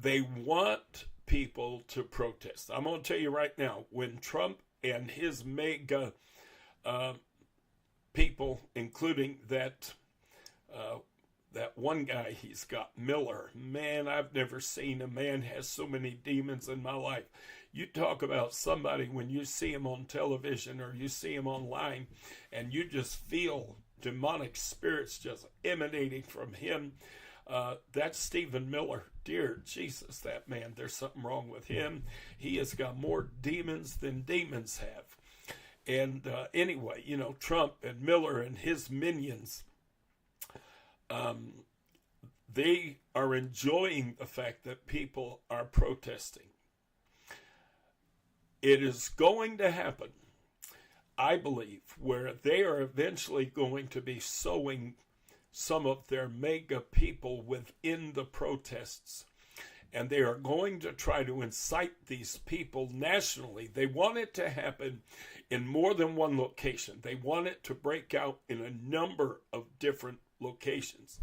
They want people to protest. I'm going to tell you right now, when Trump and his MAGA people, including that one guy he's got, Miller. Man, I've never seen a man has so many demons in my life. You talk about somebody when you see him on television or you see him online and you just feel demonic spirits just emanating from him. That's Stephen Miller. Dear Jesus, that man, there's something wrong with him. He has got more demons than demons have. And anyway, Trump and Miller and his minions, they are enjoying the fact that people are protesting. It is going to happen, I believe, where they are eventually going to be sowing some of their MAGA people within the protests. And they are going to try to incite these people nationally. They want it to happen in more than one location. They want it to break out in a number of different locations.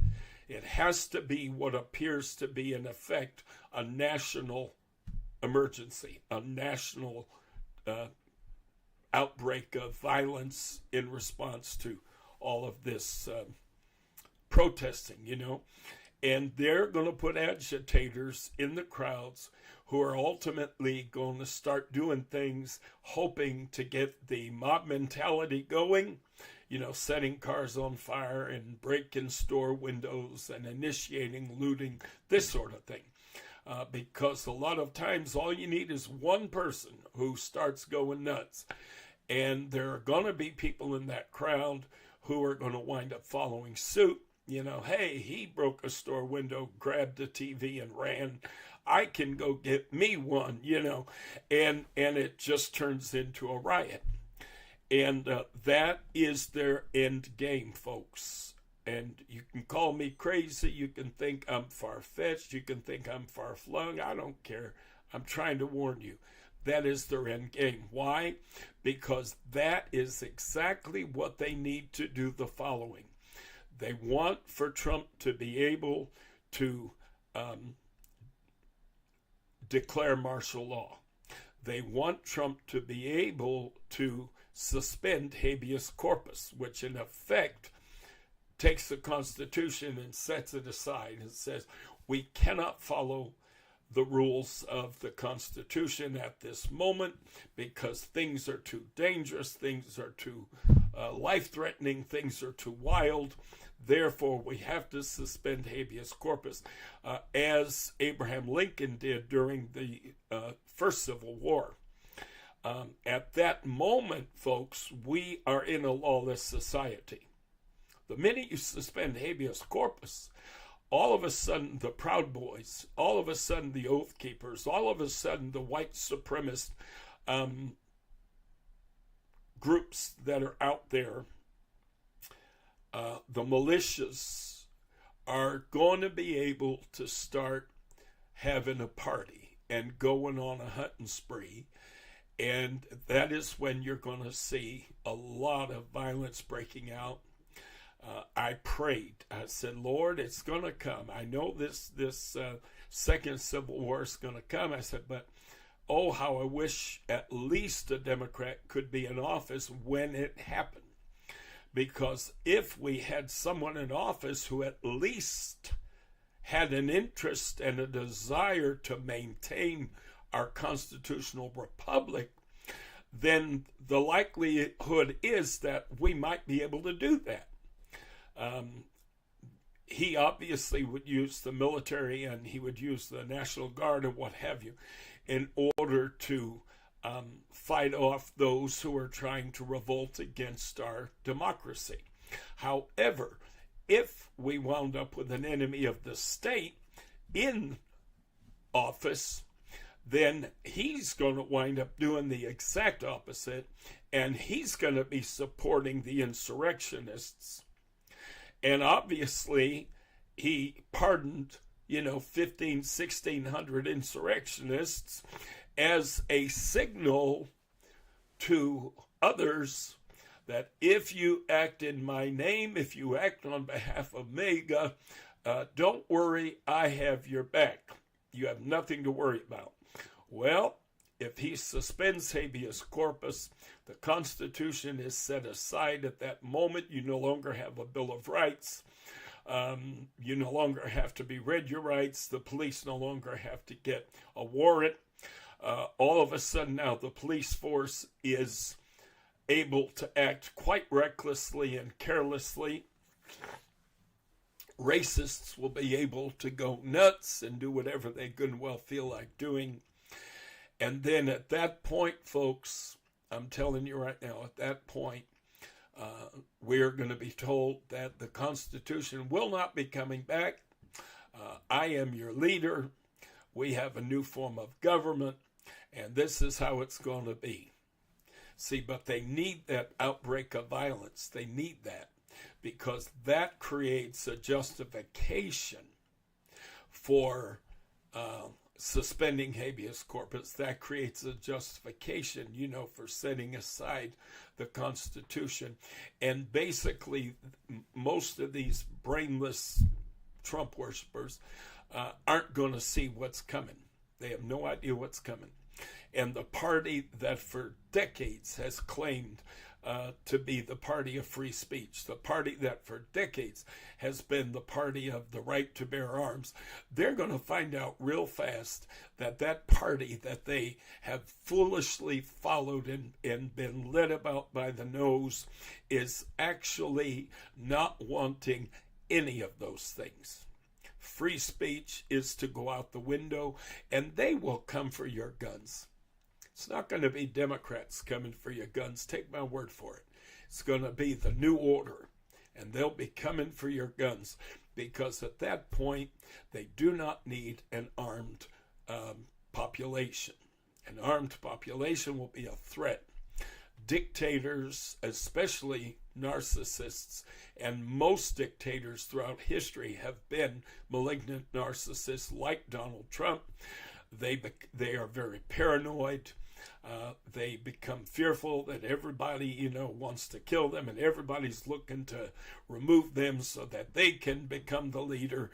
It has to be what appears to be, in effect, a national emergency, a national outbreak of violence in response to all of this protesting, And they're going to put agitators in the crowds who are ultimately going to start doing things hoping to get the mob mentality going, setting cars on fire and breaking store windows and initiating looting, this sort of thing. Because a lot of times all you need is one person who starts going nuts. And there are going to be people in that crowd who are going to wind up following suit. Hey, he broke a store window, grabbed a TV and ran. I can go get me one, and it just turns into a riot. And that is their end game, folks. And you can call me crazy. You can think I'm far-fetched. You can think I'm far-flung. I don't care. I'm trying to warn you. That is their end game. Why? Because that is exactly what they need to do the following. They want for Trump to be able to declare martial law. They want Trump to be able to suspend habeas corpus, which in effect takes the Constitution and sets it aside and says we cannot follow the rules of the Constitution at this moment because things are too dangerous, things are too life-threatening, things are too wild. Therefore, we have to suspend habeas corpus, as Abraham Lincoln did during the First Civil War. At that moment, folks, we are in a lawless society. The minute you suspend habeas corpus, all of a sudden the Proud Boys, all of a sudden the Oath Keepers, all of a sudden the white supremacist groups that are out there, the militias, are going to be able to start having a party and going on a hunting spree. And that is when you're going to see a lot of violence breaking out. I prayed. I said, Lord, it's going to come. I know this second Civil War is going to come. I said, but oh, how I wish at least a Democrat could be in office when it happened. Because if we had someone in office who at least had an interest and a desire to maintain our constitutional republic, then the likelihood is that we might be able to do that. He obviously would use the military and he would use the National Guard and what have you in order to fight off those who are trying to revolt against our democracy. However, if we wound up with an enemy of the state in office, then he's going to wind up doing the exact opposite, and he's going to be supporting the insurrectionists. And obviously, he pardoned, 1,600 insurrectionists as a signal to others that if you act in my name, if you act on behalf of MEGA, don't worry, I have your back. You have nothing to worry about. Well, if he suspends habeas corpus, the Constitution is set aside at that moment. You no longer have a Bill of Rights. You no longer have to be read your rights. The police no longer have to get a warrant. All of a sudden now the police force is able to act quite recklessly and carelessly. Racists will be able to go nuts and do whatever they good and well feel like doing. And then at that point, folks, I'm telling you right now, at that point, we're going to be told that the Constitution will not be coming back. I am your leader. We have a new form of government, and this is how it's going to be. See, but they need that outbreak of violence. They need that because that creates a justification for suspending habeas corpus. That creates a justification, for setting aside the Constitution. And basically, most of these brainless Trump worshipers aren't going to see what's coming. They have no idea what's coming. And the party that for decades has claimed to be the party of free speech, the party that for decades has been the party of the right to bear arms. They're going to find out real fast that that party that they have foolishly followed and been led about by the nose is actually not wanting any of those things. Free speech is to go out the window, and they will come for your guns. It's not going to be Democrats coming for your guns. Take my word for it. It's going to be the new order, and they'll be coming for your guns because at that point, they do not need an armed population. An armed population will be a threat. Dictators, especially narcissists, and most dictators throughout history have been malignant narcissists like Donald Trump. They are very paranoid. They become fearful that everybody, wants to kill them, and everybody's looking to remove them so that they can become the leader.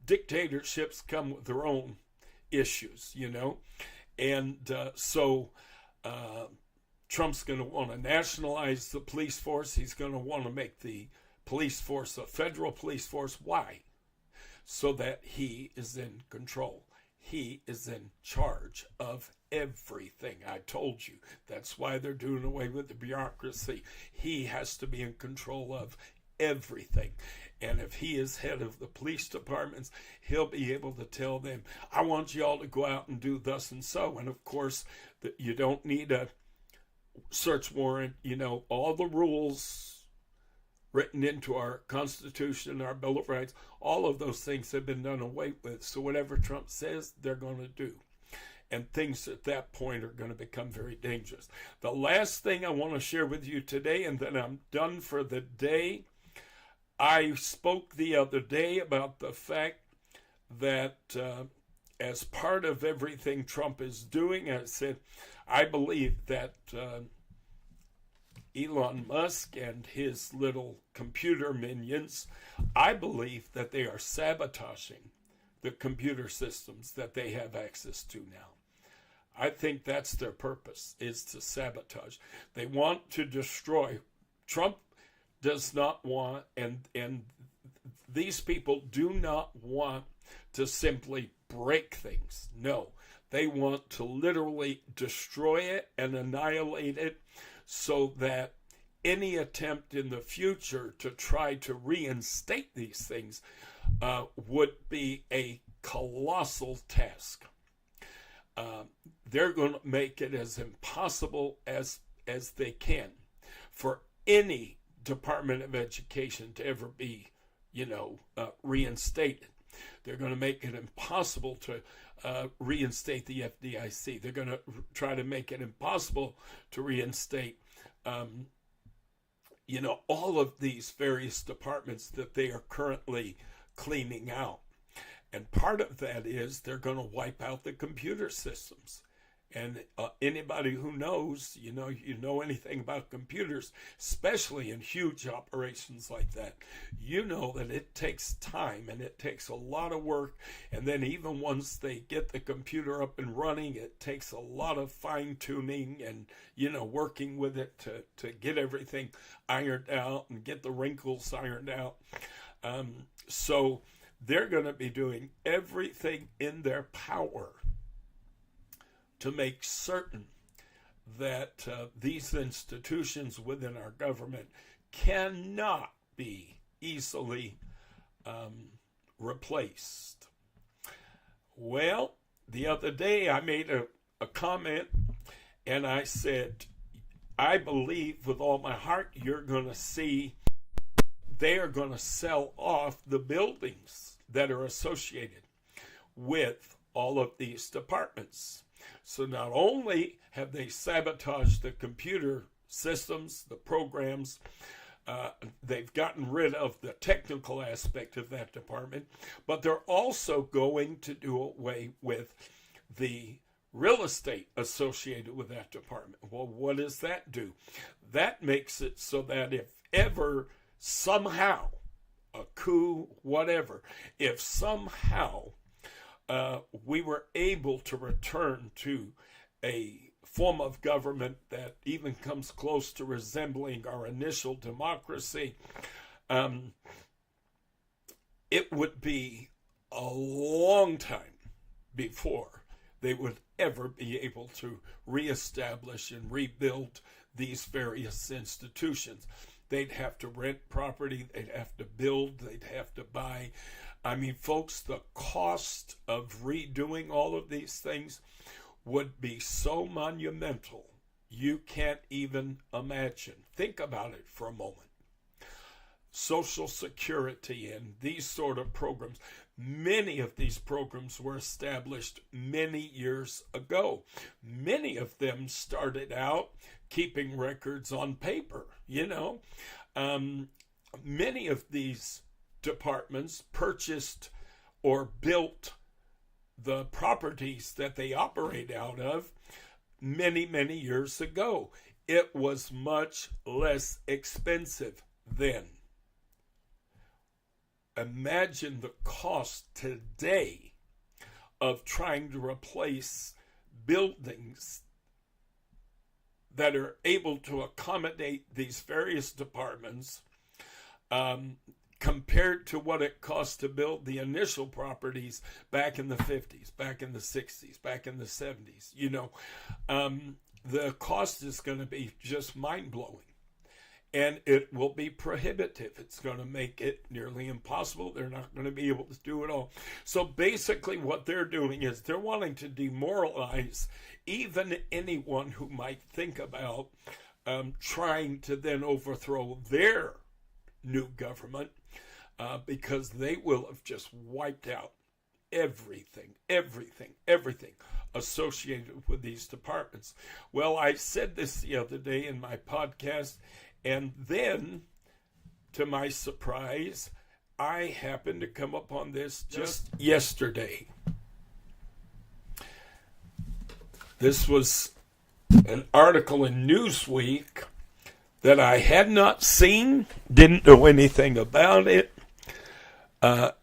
Dictatorships come with their own issues, and so Trump's going to want to nationalize the police force. He's going to want to make the police force a federal police force. Why? So that he is in control. He is in charge of everything. I told you. That's why they're doing away with the bureaucracy. He has to be in control of everything. And if he is head of the police departments, he'll be able to tell them, I want you all to go out and do thus and so. And of course, you don't need a search warrant. All the rules written into our Constitution, our Bill of Rights, all of those things have been done away with. So whatever Trump says, they're going to do. And things at that point are going to become very dangerous. The last thing I want to share with you today, and then I'm done for the day. I spoke the other day about the fact that as part of everything Trump is doing, I said, I believe that Elon Musk and his little computer minions, I believe that they are sabotaging the computer systems that they have access to now. I think that's their purpose, is to sabotage. They want to destroy. Trump does not want, and these people do not want to simply break things. No, they want to literally destroy it and annihilate it, so that any attempt in the future to try to reinstate these things would be a colossal task. They're going to make it as impossible as they can for any Department of Education to ever be, reinstated. They're going to make it impossible to reinstate the FDIC. They're going to try to make it impossible to reinstate, all of these various departments that they are currently cleaning out. And part of that is they're going to wipe out the computer systems. And anybody who knows, you know anything about computers, especially in huge operations like that, you know that it takes time and it takes a lot of work. And then even once they get the computer up and running, it takes a lot of fine tuning and, working with it to get everything ironed out and get the wrinkles ironed out. So they're going to be doing everything in their power to make certain that these institutions within our government cannot be easily replaced. Well, the other day I made a comment and I said, I believe with all my heart you're going to see they are going to sell off the buildings that are associated with all of these departments. So not only have they sabotaged the computer systems, the programs, they've gotten rid of the technical aspect of that department, but they're also going to do away with the real estate associated with that department. Well, what does that do? That makes it so that if ever somehow a coup, whatever, if somehow we were able to return to a form of government that even comes close to resembling our initial democracy, it would be a long time before they would ever be able to reestablish and rebuild these various institutions. They'd have to rent property, they'd have to build, they'd have to buy. I mean, folks, the cost of redoing all of these things would be so monumental, you can't even imagine. Think about it for a moment. Social Security and these sort of programs, many of these programs were established many years ago. Many of them started out keeping records on paper, Many of these departments purchased or built the properties that they operate out of many, many years ago. It was much less expensive then. Imagine the cost today of trying to replace buildings that are able to accommodate these various departments compared to what it cost to build the initial properties back in the 50s, back in the 60s, back in the 70s. The cost is going to be just mind-blowing. And it will be prohibitive. It's going to make it nearly impossible. They're not going to be able to do it all. So basically what they're doing is they're wanting to demoralize even anyone who might think about trying to then overthrow their new government because they will have just wiped out everything associated with these departments. Well, I said this the other day in my podcast, and then, to my surprise, I happened to come upon this just yesterday. This was an article in Newsweek that I had not seen, didn't know anything about it. And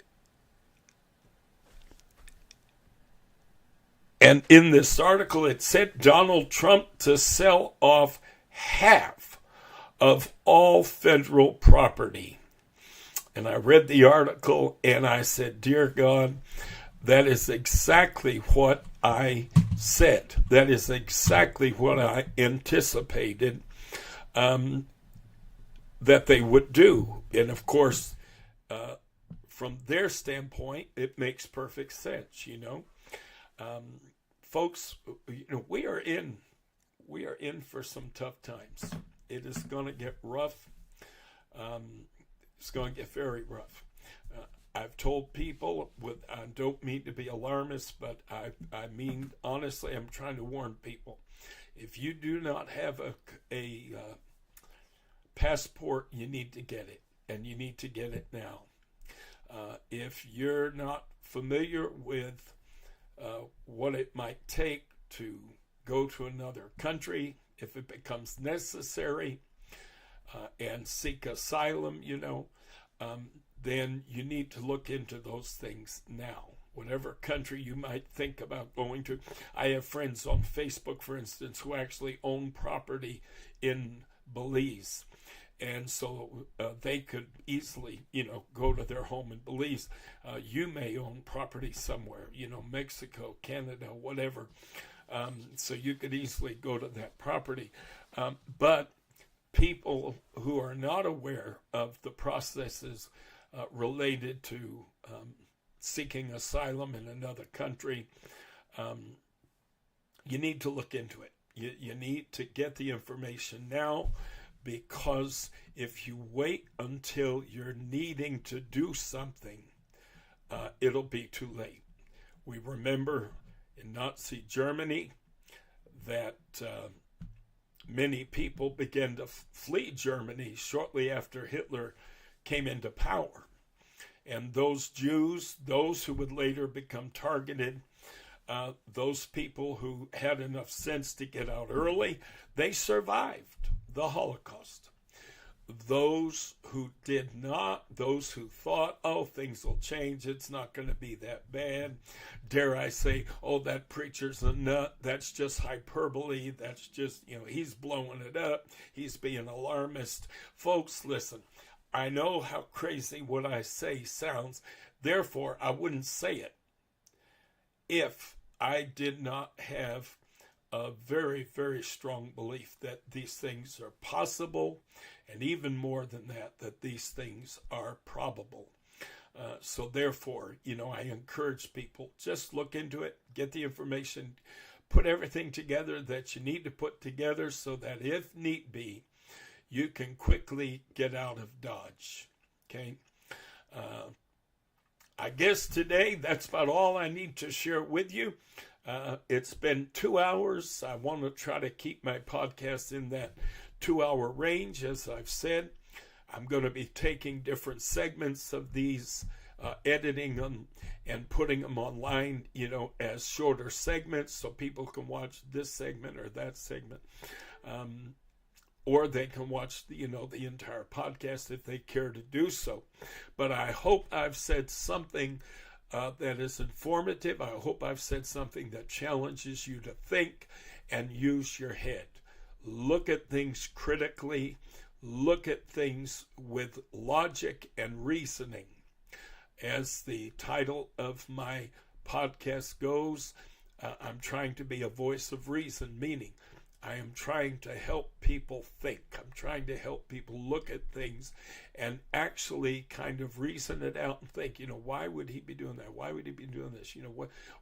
in this article, it said Donald Trump to sell off half of all federal property. And I read the article and I said, dear God, that is exactly what I said. That is exactly what I anticipated that they would do. And of course, from their standpoint, it makes perfect sense, folks, we are in for some tough times. It is going to get rough. It's going to get very rough. I've told people, I don't mean to be alarmist, but I mean, honestly, I'm trying to warn people. If you do not have a passport, you need to get it, and you need to get it now. If you're not familiar with what it might take to go to another country, if it becomes necessary, and seek asylum, then you need to look into those things now. Whatever country you might think about going to. I have friends on Facebook, for instance, who actually own property in Belize. And so they could easily, go to their home in Belize. You may own property somewhere, Mexico, Canada, whatever. So you could easily go to that property. But people who are not aware of the processes related to seeking asylum in another country, you need to look into it. You need to get the information now, because if you wait until you're needing to do something, it'll be too late. We remember in Nazi Germany that many people began to flee Germany shortly after Hitler came into power. And those Jews, those who would later become targeted, those people who had enough sense to get out early, they survived the Holocaust. those who did not, those who thought, oh, things will change, it's not going to be that bad. Dare I say, oh, that preacher's a nut, that's just hyperbole, that's just, he's blowing it up, he's being alarmist. Folks, listen, I know how crazy what I say sounds, therefore I wouldn't say it if I did not have a very, very strong belief that these things are possible, and even more than that, that these things are probable. So therefore, I encourage people, just look into it, get the information, put everything together that you need to put together so that if need be, you can quickly get out of Dodge. Okay? I guess today that's about all I need to share with you. It's been 2 hours. I want to try to keep my podcast in that 2-hour range, as I've said. I'm going to be taking different segments of these, editing them and putting them online, as shorter segments so people can watch this segment or that segment. Or they can watch, the entire podcast if they care to do so. But I hope I've said something that is informative. I hope I've said something that challenges you to think and use your head. Look at things critically. Look at things with logic and reasoning. As the title of my podcast goes, I'm trying to be a voice of reason, meaning I am trying to help people think. I'm trying to help people look at things and actually kind of reason it out and think, why would he be doing that? Why would he be doing this?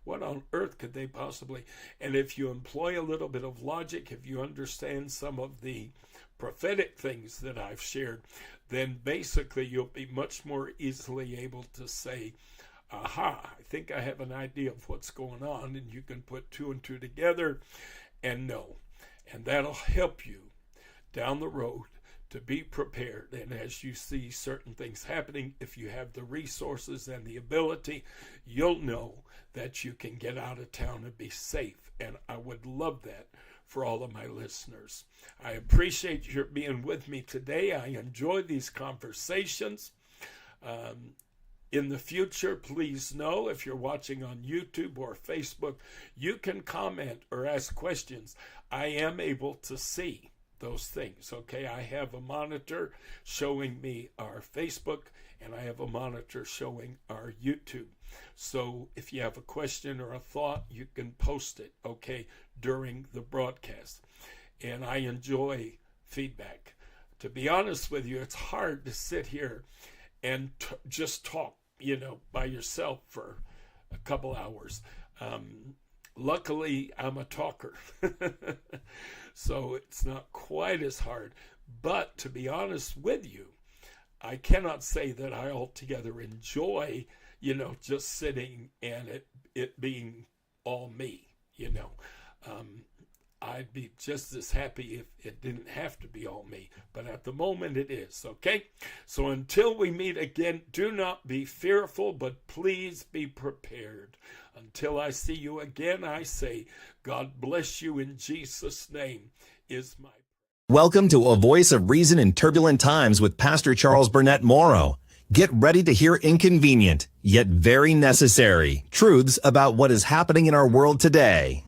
What on earth could they possibly? And if you employ a little bit of logic, if you understand some of the prophetic things that I've shared, then basically you'll be much more easily able to say, aha, I think I have an idea of what's going on, and you can put two and two together and know. And that'll help you down the road to be prepared. And as you see certain things happening, if you have the resources and the ability, you'll know that you can get out of town and be safe. And I would love that for all of my listeners. I appreciate your being with me today. I enjoy these conversations. In the future, please know if you're watching on YouTube or Facebook, you can comment or ask questions. I am able to see those things, okay? I have a monitor showing me our Facebook, and I have a monitor showing our YouTube. So if you have a question or a thought, you can post it, okay, during the broadcast. And I enjoy feedback. To be honest with you, it's hard to sit here and just talk, by yourself for a couple hours. Luckily, I'm a talker, so it's not quite as hard. But to be honest with you, I cannot say that I altogether enjoy, just sitting and it being all me, I'd be just as happy if it didn't have to be all me. But at the moment it is, okay? So until we meet again, do not be fearful, but please be prepared. Until I see you again, I say, God bless you in Jesus' name is my... Welcome to A Voice of Reason in Turbulent Times with Pastor Charles Burnett-Morrow. Get ready to hear inconvenient, yet very necessary, truths about what is happening in our world today.